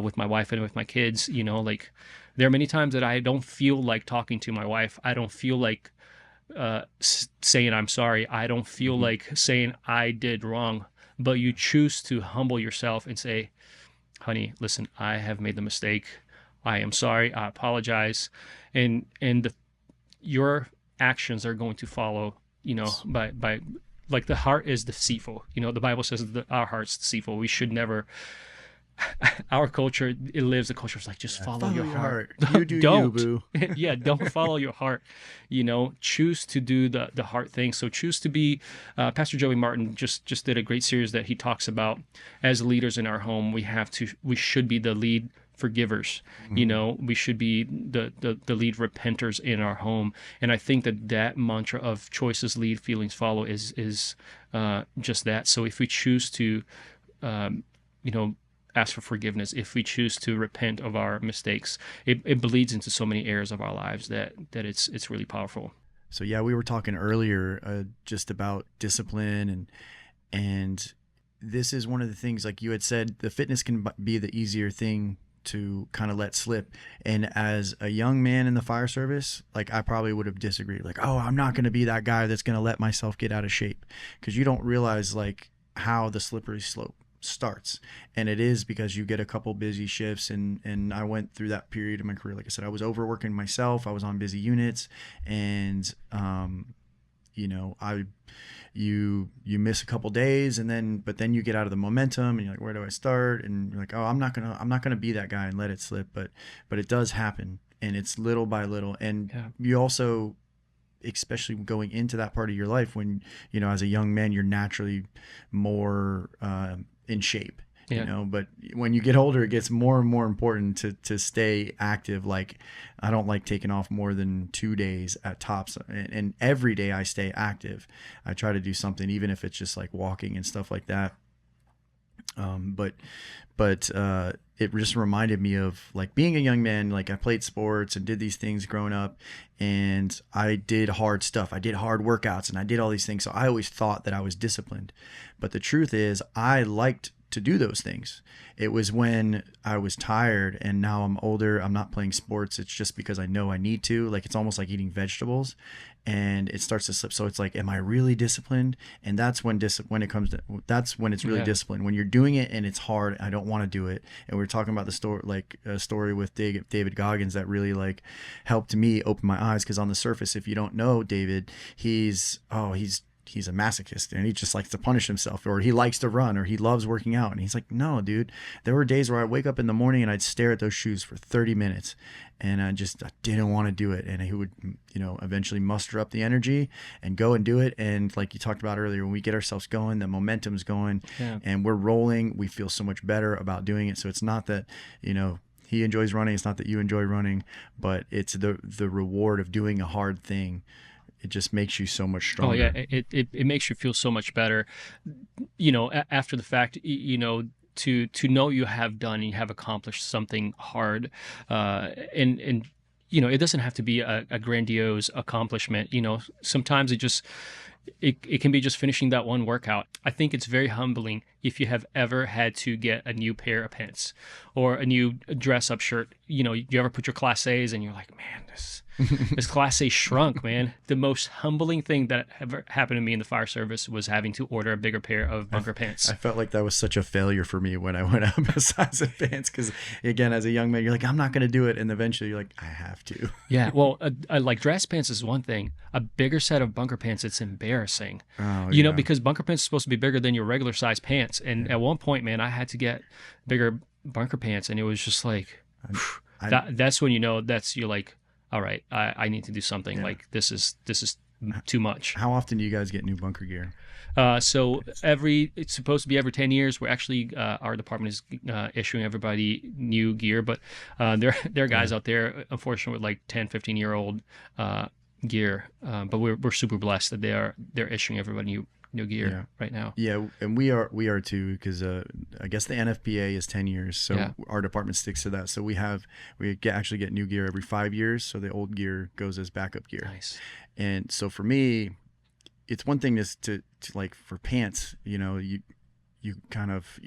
with my wife and with my kids. Like there are many times that I don't feel like talking to my wife. I don't feel like saying I'm sorry. I don't feel like saying I did wrong. But you choose to humble yourself and say, honey, listen, I have made the mistake. I am sorry. I apologize. And your actions are going to follow, by like the heart is deceitful. The Bible says that our heart's deceitful. We should never, our culture, it lives a culture of like, just follow your heart. You do don't. you, boo. Yeah, don't follow your heart. Choose to do the heart thing. So choose to be, Pastor Joey Martin just did a great series that he talks about as leaders in our home. We should be the lead forgivers. We should be the lead repenters in our home. And I think that mantra of choices lead, feelings follow is just that. So if we choose to, ask for forgiveness, if we choose to repent of our mistakes, it bleeds into so many areas of our lives that it's really powerful. So yeah, we were talking earlier just about discipline and this is one of the things, like you had said, the fitness can be the easier thing to kind of let slip. And as a young man in the fire service, like I probably would have disagreed, like, oh, I'm not going to be that guy that's going to let myself get out of shape, because you don't realize like how the slippery slope starts. And it is because you get a couple busy shifts, and I went through that period of my career. Like I said, I was overworking myself, I was on busy units, and you miss a couple days, but then you get out of the momentum and you're like, where do I start? And you're like, oh, I'm not gonna be that guy and let it slip. But it does happen, and it's little by little. And you also, especially going into that part of your life when, as a young man, you're naturally more in shape. But when you get older, it gets more and more important to stay active. Like I don't like taking off more than 2 days at tops, and every day I stay active. I try to do something, even if it's just like walking and stuff like that. But it just reminded me of like being a young man. Like I played sports and did these things growing up, and I did hard stuff. I did hard workouts and I did all these things. So I always thought that I was disciplined, but the truth is I liked to do those things. It was when I was tired, and now I'm older, I'm not playing sports. It's just because I know I need to. Like it's almost like eating vegetables, and it starts to slip. So it's like, am I really disciplined? And that's when it's really disciplined. When you're doing it and it's hard, I don't want to do it. And we were talking about the story, like a story with David Goggins that really like helped me open my eyes. Because on the surface, if you don't know David, he's a masochist and he just likes to punish himself, or he likes to run, or he loves working out. And he's like, no, dude, there were days where I wake up in the morning and I'd stare at those shoes for 30 minutes and I didn't want to do it. And he would, eventually muster up the energy and go and do it. And like you talked about earlier, when we get ourselves going, the momentum's going and we're rolling, we feel so much better about doing it. So it's not that, he enjoys running. It's not that you enjoy running, but it's the reward of doing a hard thing. It just makes you so much stronger. Oh yeah, it makes you feel so much better, after the fact, to know you have done and you have accomplished something hard, and it doesn't have to be a grandiose accomplishment. Sometimes it can be just finishing that one workout. I think it's very humbling if you have ever had to get a new pair of pants or a new dress-up shirt. You ever put your Class A's and you're like, man, this Class A shrunk, man. The most humbling thing that ever happened to me in the fire service was having to order a bigger pair of bunker pants. I felt like that was such a failure for me when I went up a size of pants, because again, as a young man, you're like, I'm not going to do it, and eventually you're like, I have to. Yeah, well, like dress pants is one thing. A bigger set of bunker pants, it's embarrassing. Because bunker pants are supposed to be bigger than your regular size pants. And at one point, man, I had to get bigger bunker pants, and it was just like, that's when you're like, all right, I need to do something. Like this is too much. How often do you guys get new bunker gear? So it's supposed to be every 10 years. We're actually, our department is issuing everybody new gear, but there are guys out there, unfortunately, with like 10, 15-year-old gear, but we're super blessed that they're issuing everybody new gear right now. Yeah, and we are too, because I guess the NFPA is 10 years, so our department sticks to that. So we actually get new gear every 5 years, so the old gear goes as backup gear. Nice. And so for me, it's one thing to like for pants, you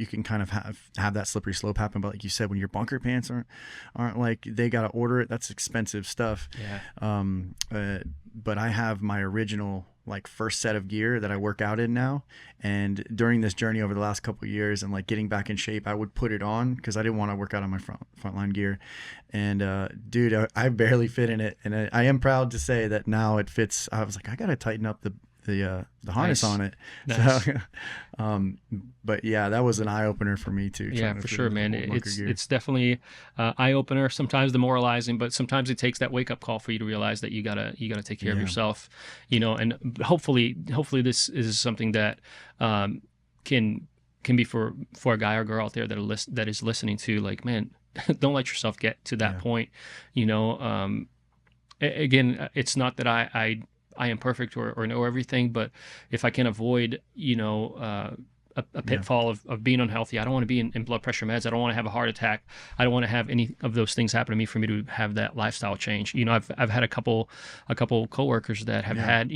can kind of have that slippery slope happen, but like you said, when your bunker pants aren't like, they got to order it, that's expensive stuff. But I have my original like first set of gear that I work out in now, and during this journey over the last couple of years and like getting back in shape, I would put it on because I didn't want to work out on my frontline gear. And dude, I barely fit in it, and I am proud to say that now it fits. I was like, I gotta tighten up the harness on it. Nice. So, but yeah, that was an eye opener for me too. Yeah, for sure, man. It's definitely eye opener. Sometimes demoralizing, but sometimes it takes that wake up call for you to realize that you gotta take care of yourself. And hopefully this is something that can be for a guy or girl out there that is listening to, like, man, don't let yourself get to that point. Again, it's not that I am perfect or know everything, but if I can avoid, a pitfall of being unhealthy, I don't want to be in blood pressure meds. I don't want to have a heart attack. I don't want to have any of those things happen to me for me to have that lifestyle change. I've had a couple coworkers that have had,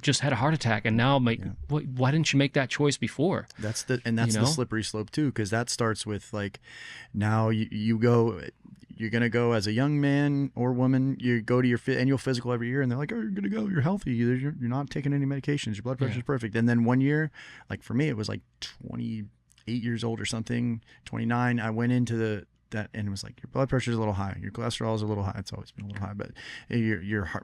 just had a heart attack, and now I'm like, why didn't you make that choice before? That's the slippery slope too, because that starts with like, now you're going to go as a young man or woman, you go to your annual physical every year, and they're like, oh, you're going to go, you're healthy, you're not taking any medications, your blood pressure is perfect. And then 1 year, like for me, it was like 28 years old or something, 29, I went into that and it was like, your blood pressure is a little high, your cholesterol is a little high. It's always been a little high, but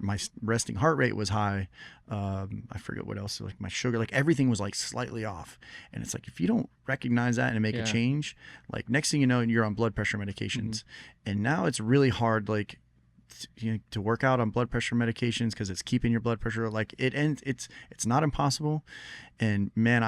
my resting heart rate was high. I forget what else, like my sugar, like everything was like slightly off. And it's like, if you don't recognize that and make a change, like next thing you know, you're on blood pressure medications. And now it's really hard, like, to work out on blood pressure medications, because it's keeping your blood pressure, like it's not impossible. And man,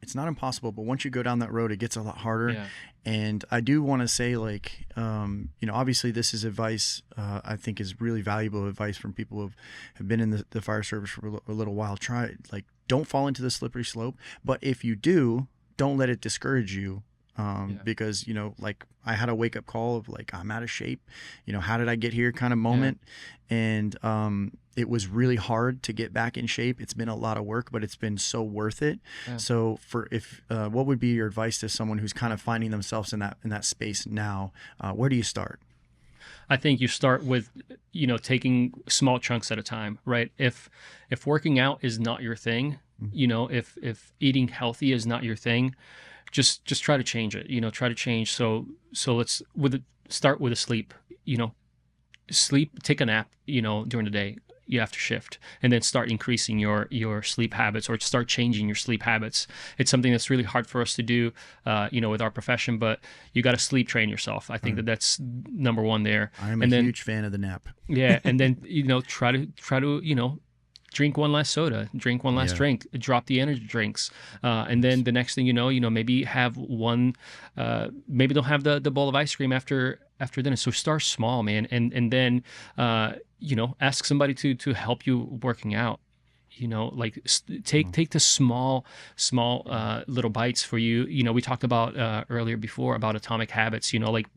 it's not impossible, but once you go down that road, it gets a lot harder. And I do want to say, like, obviously this is advice, I think is really valuable advice from people who have been in the fire service for a little while. Don't fall into the slippery slope, but if you do, don't let it discourage you. Because, like I had a wake up call of like, I'm out of shape, how did I get here kind of moment. And, it was really hard to get back in shape. It's been a lot of work, but it's been so worth it. So what would be your advice to someone who's kind of finding themselves in that space now? Where do you start? I think you start with, taking small chunks at a time, right? If working out is not your thing, if eating healthy is not your thing, just try to change it, try to change. So let's start with a sleep, take a nap, during the day, after shift, and then start increasing your sleep habits, or start changing your sleep habits. It's something that's really hard for us to do, with our profession, but you got to sleep train yourself. I think that's number one there. I'm a huge fan of the nap. And then, try to, drink one less soda, drink one less drink, drop the energy drinks. And then the next thing maybe have one, maybe they'll have the bowl of ice cream after dinner. So start small, man. And then, ask somebody to help you working out. Take the small little bites for you. We talked about earlier before about atomic habits,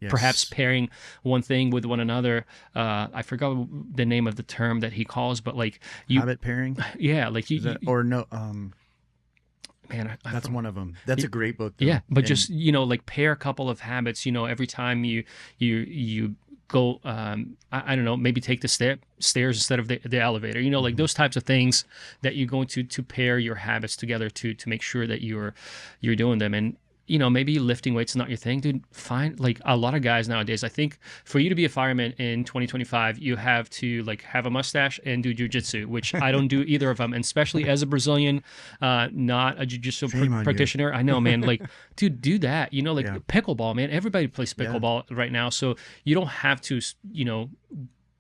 perhaps pairing one thing with one another. I forgot the name of the term that he calls, but like habit pairing. Yeah. Like man, that's one of them. That's a great book, though. Yeah. But just, like pair a couple of habits, every time you go, I don't know, maybe take the stairs instead of the elevator, like those types of things that you're going to pair your habits together to make sure that you're doing them. And, maybe lifting weights is not your thing, dude. Find, like, a lot of guys nowadays, I think for you to be a fireman in 2025, you have to like have a mustache and do jiu-jitsu, which I don't do either of them. And especially as a Brazilian, not a jiu-jitsu practitioner. I know, man, like, dude, do that, pickleball, man. Everybody plays pickleball right now. So you don't have to,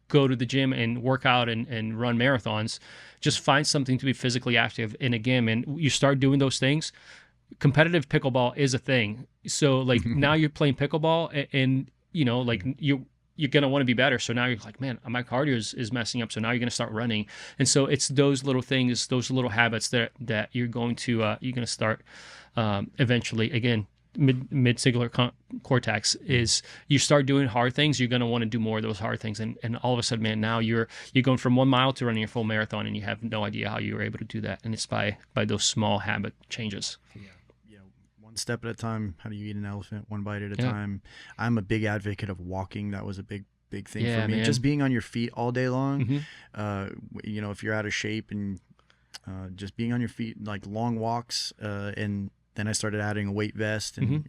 go to the gym and work out and run marathons. Just find something to be physically active in a gym, and you start doing those things. Competitive pickleball is a thing. So like now you're playing pickleball and like you're going to want to be better. So now you're like, man, my cardio is messing up. So now you're going to start running. And so it's those little things, those little habits that you're going to start eventually. Again, mid-cingulate cortex is, you start doing hard things, you're going to want to do more of those hard things. And all of a sudden, man, now you're going from 1 mile to running a full marathon, and you have no idea how you were able to do that. And it's by those small habit changes. Yeah. One step at a time. How do you eat an elephant? One bite at a time. I'm a big advocate of walking. That was a big thing for me. Man. Just being on your feet all day long. If you're out of shape, and just being on your feet, like long walks, and then I started adding a weight vest, and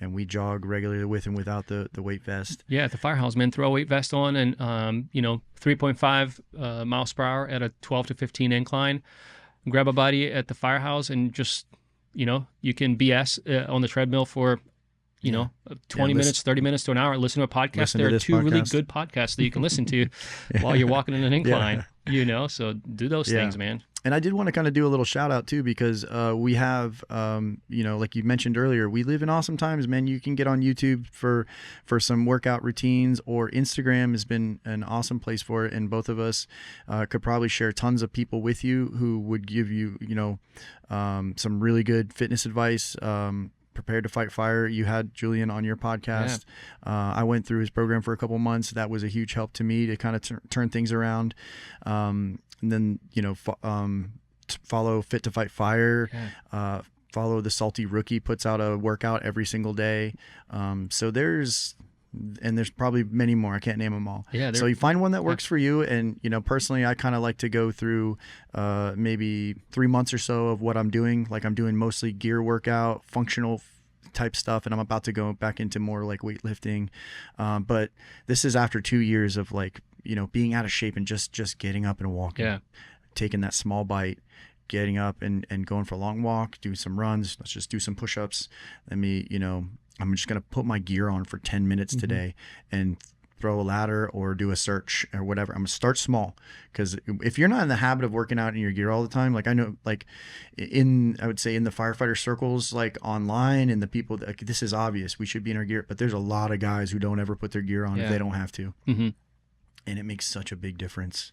we jog regularly with and without the weight vest. Yeah, at the Firehouse, man, throw a weight vest on, and 3.5 miles per hour at a 12 to 15 incline. Grab a buddy at the Firehouse, and just you can BS on the treadmill for 20 minutes, 30 minutes to an hour. Listen to a podcast. There are two really good podcasts that you can listen to while you're walking in an incline. So do those things, man. And I did want to kind of do a little shout out too, because we have, like you mentioned earlier, we live in awesome times, man. You can get on YouTube for some workout routines, or Instagram has been an awesome place for it. And both of us could probably share tons of people with you who would give you, some really good fitness advice. Prepared to Fight Fire. You had Julian on your podcast. Yeah. I went through his program for a couple months. That was a huge help to me to kind of turn things around. And then, follow Fit to Fight Fire. Yeah. Follow the Salty Rookie, puts out a workout every single day. So there's probably many more. I can't name them all. Yeah, so you find one that works for you. And, personally, I kind of like to go through maybe 3 months or so of what I'm doing. Like, I'm doing mostly gear workout, functional type stuff, and I'm about to go back into more like weightlifting. But this is after 2 years of being out of shape and just getting up and walking, taking that small bite, getting up and going for a long walk, do some runs. Let's just do some push-ups. I'm just going to put my gear on for 10 minutes today and throw a ladder or do a search or whatever. I'm going to start small, because if you're not in the habit of working out in your gear all the time, like I know, like I would say in the firefighter circles, like online, and the people that, this is obvious, we should be in our gear, but there's a lot of guys who don't ever put their gear on if they don't have to. And it makes such a big difference.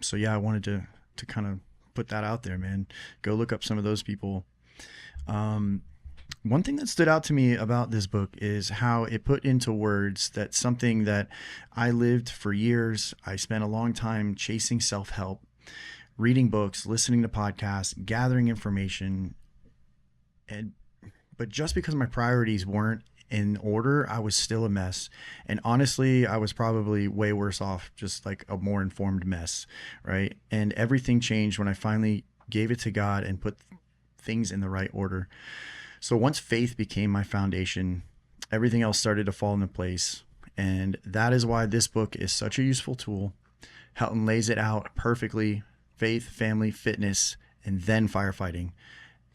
So yeah, I wanted to kind of put that out there, man. Go look up some of those people. One thing that stood out to me about this book is how it put into words that something that I lived for years. I spent a long time chasing self-help, reading books, listening to podcasts, gathering information. But just because my priorities weren't in order, I was still a mess. And honestly, I was probably way worse off, just like a more informed mess, right? And everything changed when I finally gave it to God and put things in the right order. So once faith became my foundation, everything else started to fall into place. And that is why this book is such a useful tool. Helton lays it out perfectly: faith, family, fitness, and then firefighting.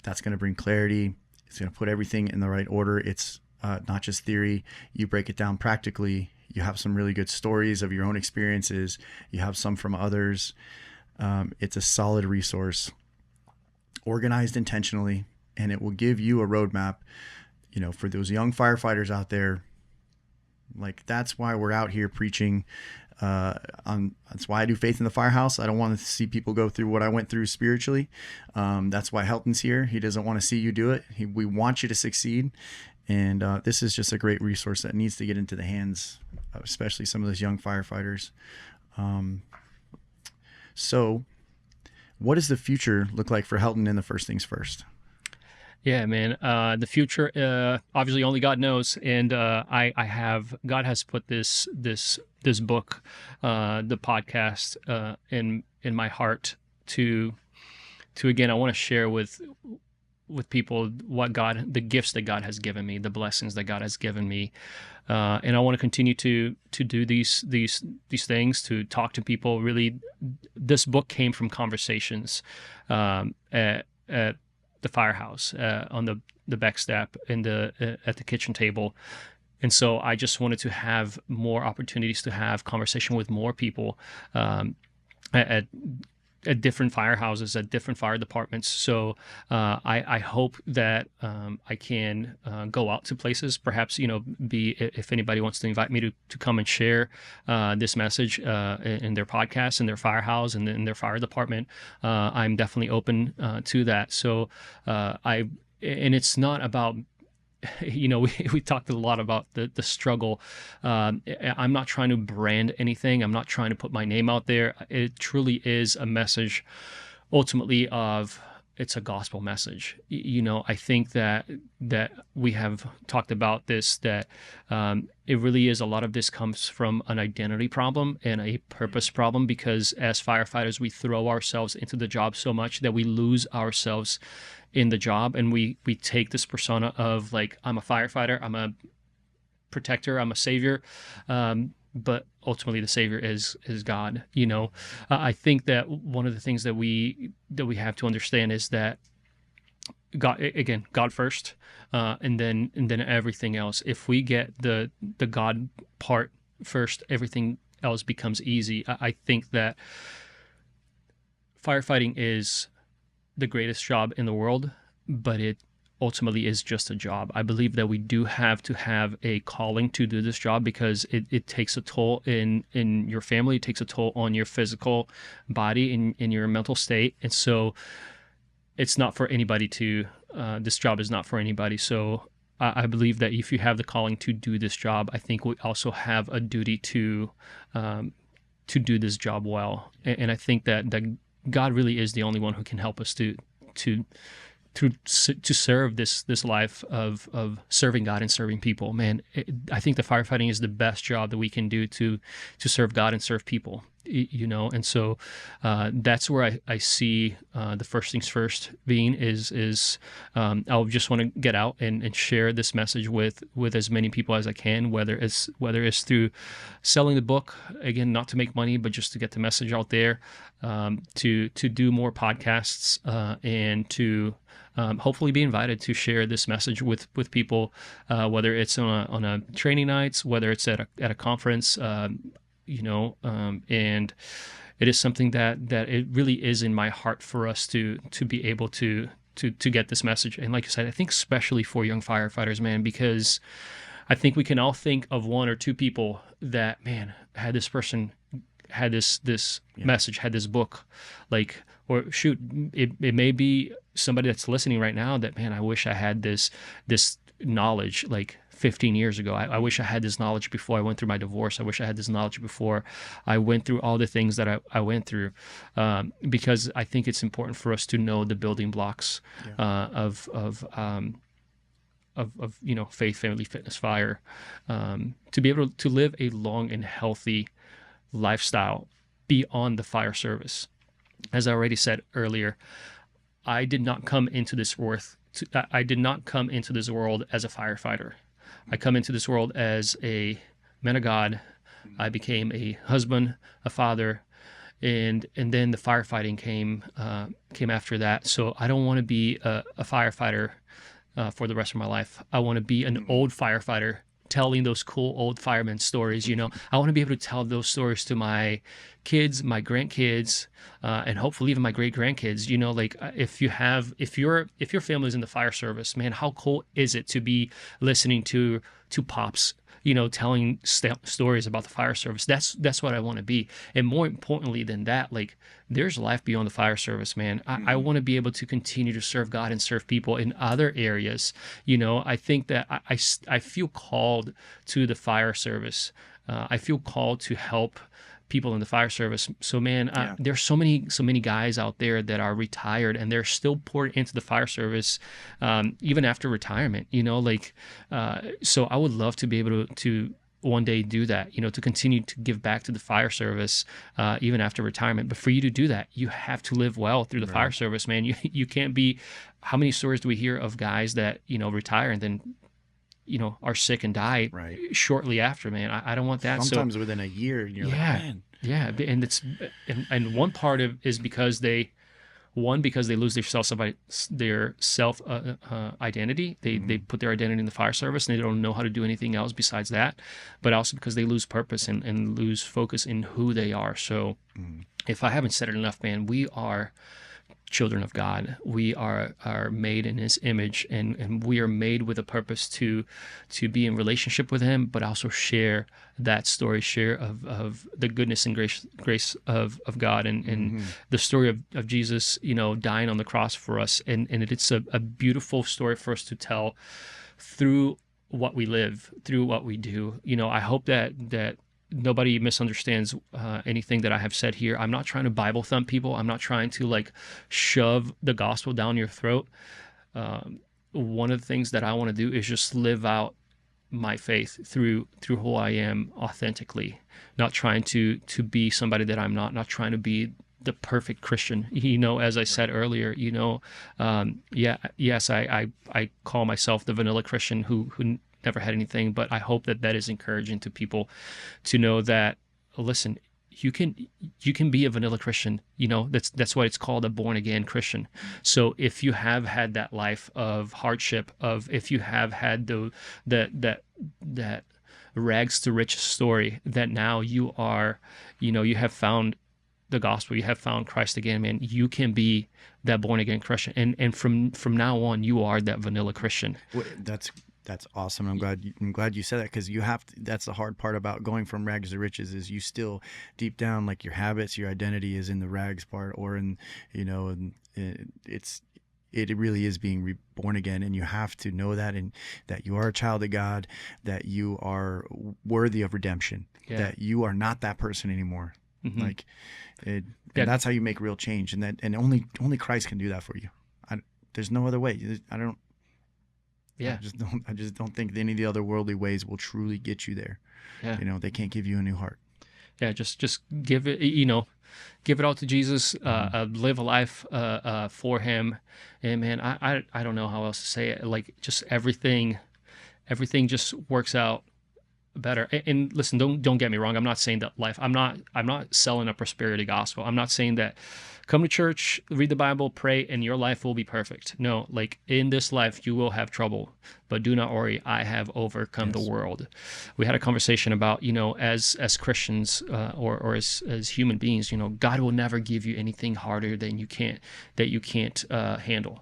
That's going to bring clarity. It's going to put everything in the right order. It's not just theory. You break it down practically. You have some really good stories of your own experiences. You have some from others. It's a solid resource, organized intentionally, and it will give you a roadmap, for those young firefighters out there. Like, that's why we're out here preaching. That's why I do Faith in the Firehouse. I don't want to see people go through what I went through spiritually. That's why Helton's here. He doesn't want to see you do it. We want you to succeed. And this is just a great resource that needs to get into the hands of especially some of those young firefighters. So what does the future look like for Helton in the First Things First? Yeah, man. The future, obviously, only God knows. And God has put this book, the podcast, in my heart to again, I want to share with people the gifts that God has given me, the blessings that God has given me, and I want to continue to do these things, to talk to people. Really, this book came from conversations at the Firehouse, on the back step, at the kitchen table. And so I just wanted to have more opportunities to have conversation with more people, at different firehouses, at different fire departments. So I hope that I can go out to places, perhaps, if anybody wants to invite me to come and share this message in their podcast, in their firehouse, and in their fire department, I'm definitely open to that. So and it's not about, we talked a lot about the struggle. I'm not trying to brand anything. I'm not trying to put my name out there. It truly is a message, ultimately, it's a gospel message. I think that we have talked about this, that it really is, a lot of this comes from an identity problem and a purpose problem, because as firefighters, we throw ourselves into the job so much that we lose ourselves in the job, and we take this persona of, like, I'm a firefighter, I'm a protector, I'm a savior, but ultimately the savior is God. I think that one of the things that we have to understand is that God first, and then everything else. If we get the God part first, everything else becomes easy. I think that firefighting is the greatest job in the world, but it ultimately is just a job. I believe that we do have to have a calling to do this job, because it takes a toll in your family. It takes a toll on your physical body, in your mental state. And so it's not for anybody this job is not for anybody. So I believe that if you have the calling to do this job, I think we also have a duty to do this job well. And I think that God really is the only one who can help us to serve this life of serving God and serving people. Man, I think the firefighting is the best job that we can do to serve God and serve people. And so that's where I see the first things first being is I'll just want to get out and share this message with as many people as I can, whether it's through selling the book, again, not to make money, but just to get the message out there, to do more podcasts, and to hopefully be invited to share this message with people, whether it's on a training nights, whether it's at a conference, and it is something that it really is in my heart for us to be able to get this message. And like I said, I think especially for young firefighters, man, because I think we can all think of one or two people that, man, had this person had this message, had this book, like, or shoot, it may be somebody that's listening right now that, man, I wish I had this knowledge like 15 years ago. I wish I had this knowledge before I went through my divorce. I wish I had this knowledge before I went through all the things that I went through, because I think it's important for us to know the building blocks of faith, family, fitness, fire, to be able to live a long and healthy lifestyle beyond the fire service. As I already said earlier, I did not come into this world as a firefighter. I come into this world as a man of God. I became a husband, a father, and then the firefighting came after that. So I don't want to be a firefighter for the rest of my life. I want to be an old firefighter telling those cool old fireman stories. I want to be able to tell those stories to my kids, my grandkids, and hopefully even my great grandkids. Like if your family is in the fire service, man, how cool is it to be listening to pops, telling stories about the fire service? That's what I want to be. And more importantly than that, like, there's life beyond the fire service, man. I want to be able to continue to serve God and serve people in other areas. I think that I feel called to the fire service. I feel called to help people in the fire service. So, man, there's so many guys out there that are retired and they're still poured into the fire service, even after retirement. So I would love to be able to one day do that, to continue to give back to the fire service, even after retirement. But for you to do that, you have to live well through the fire service, man. You can't be. How many stories do we hear of guys that retire and then are sick and die shortly after, man? I don't want that. Sometimes within a year, and you're like, man. Yeah, and it's and one part of is because they lose their self identity. They put their identity in the fire service and they don't know how to do anything else besides that. But also because they lose purpose and lose focus in who they are. So if I haven't said it enough, man, we are children of God. We are made in His image, and we are made with a purpose to be in relationship with Him, but also share that story, share of the goodness and grace of God, and the story of Jesus, dying on the cross for us, and it's a beautiful story for us to tell through what we live, through what we do. I hope that nobody misunderstands anything that I have said here. I'm not trying to Bible thump people. I'm not trying to shove the gospel down your throat. One of the things that I want to do is just live out my faith through who I am authentically, not trying to be somebody that I'm not trying to be the perfect Christian. As I said earlier, yes, I call myself the vanilla Christian who never had anything, but I hope that is encouraging to people to know that, listen, you can be a vanilla Christian. That's why it's called a born again Christian. So if you have had that life of hardship, if you have had that rags to riches story, that now you are, you have found the gospel, you have found Christ again, man, you can be that born again Christian, and from now on, you are that vanilla Christian. That's awesome. I'm glad you said that, because that's the hard part about going from rags to riches, is you still deep down, your habits, your identity is in the rags part, or in, and it really is being reborn again. And you have to know that, and that you are a child of God, that you are worthy of redemption, that you are not that person anymore. Mm-hmm. And that's how you make real change. And only Christ can do that for you. There's no other way. Yeah. I just don't think any of the other worldly ways will truly get you there. Yeah. They can't give you a new heart. Yeah. Just give it, give it all to Jesus, live a life, for Him. And man, I don't know how else to say it. Just everything just works out better. And listen, don't get me wrong. I'm not saying that I'm not selling a prosperity gospel. I'm not saying that come to church, read the Bible, pray, and your life will be perfect. No, in this life, you will have trouble, but do not worry. I have overcome the world. We had a conversation about, as Christians, or as human beings, God will never give you anything harder than you can't handle.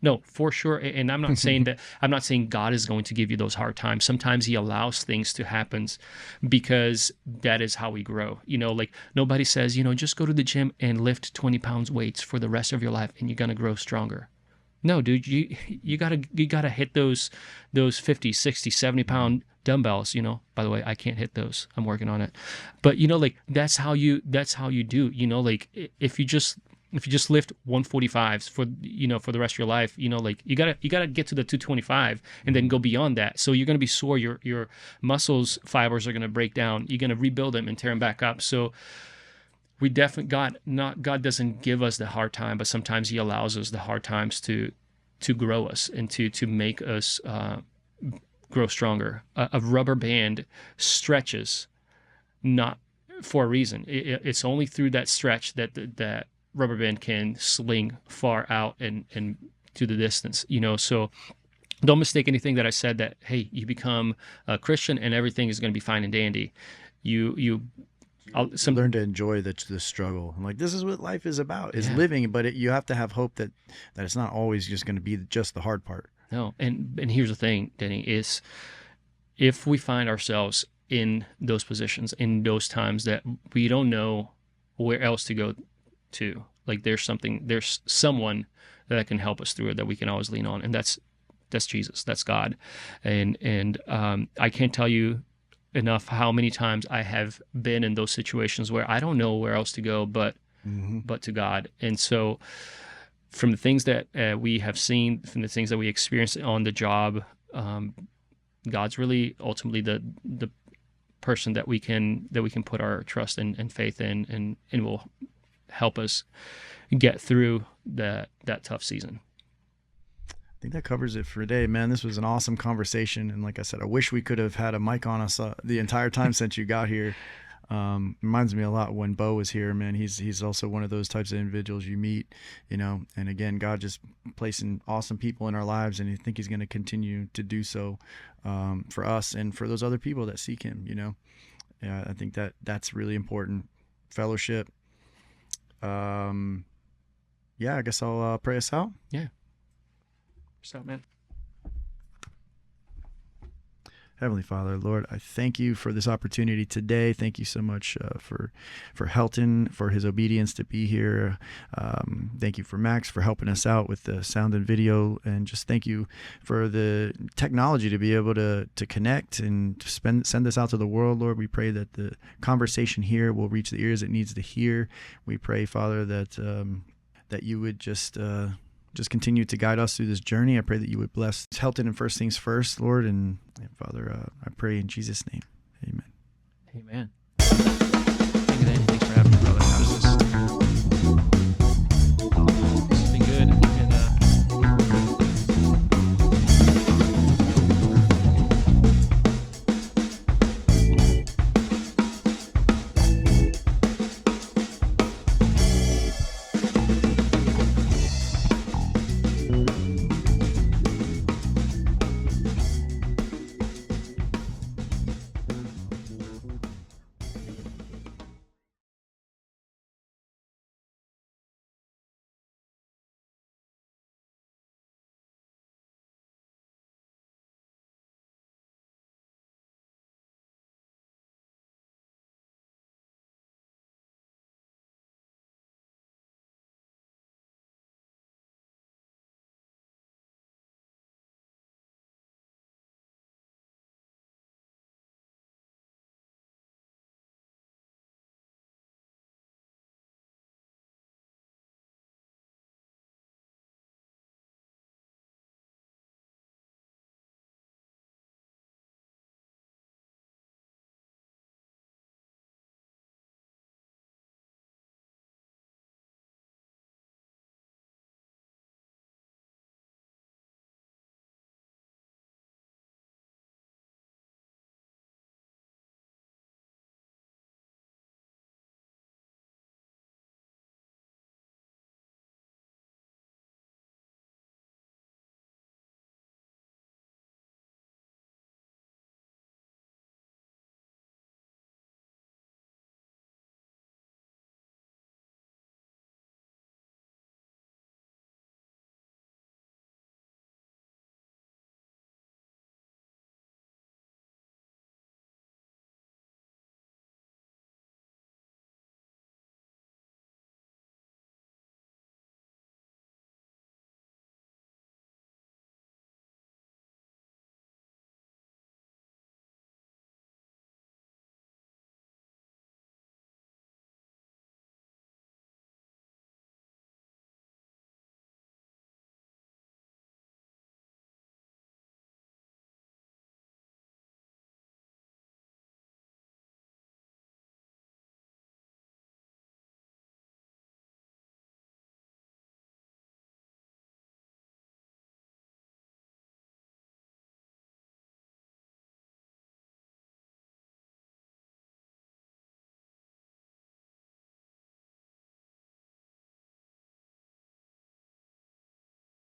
No, for sure. And I'm not saying that, I'm not saying God is going to give you those hard times. Sometimes He allows things to happen because that is how we grow. Nobody says, just go to the gym and lift 20 pounds weights for the rest of your life and you're going to grow stronger. No, dude, you gotta hit those 50, 60, 70 pound dumbbells. By the way, I can't hit those. I'm working on it. But that's how you do, if you just lift 145s for the rest of your life, you gotta get to the 225 and then go beyond that. So you're gonna be sore. Your muscles fibers are gonna break down. You're gonna rebuild them and tear them back up. So we definitely God doesn't give us the hard time, but sometimes He allows us the hard times to grow us and to make us grow stronger. A rubber band stretches not for a reason. It's only through that stretch that rubber band can sling far out and to the distance, so don't mistake anything that I said, that, hey, you become a Christian and everything is going to be fine and dandy. You learn to enjoy the struggle. This is what life is about, is living, but you have to have hope that it's not always just going to be just the hard part. No. And here's the thing, Denny, is if we find ourselves in those positions, in those times that we don't know where else to go to, there's someone that can help us through it, that we can always lean on, and that's Jesus, that's God. And I can't tell you enough how many times I have been in those situations where I don't know where else to go but to God. And so from the things that we have seen, from the things that we experience on the job, God's really ultimately the person that we can put our trust and faith in, and will help us get through that tough season. I think that covers it for today, man. This was an awesome conversation, and like I said, I wish we could have had a mic on us the entire time since you got here. Reminds me a lot when Bo was here, man. He's also one of those types of individuals you meet, and again, God just placing awesome people in our lives, and I think He's going to continue to do so for us and for those other people that seek Him. I think that's really important. Fellowship, I guess I'll pray us out. Yeah. So, man. Heavenly Father, Lord, I thank you for this opportunity today. Thank you so much for Helton, for his obedience to be here. Thank you for Max for helping us out with the sound and video, and just thank you for the technology to be able to connect and to send this out to the world, Lord. We pray that the conversation here will reach the ears it needs to hear. We pray, Father, that you would just continue to guide us through this journey. I pray that you would bless Helton and First Things First, Lord. And Father, I pray in Jesus' name. Amen. Amen.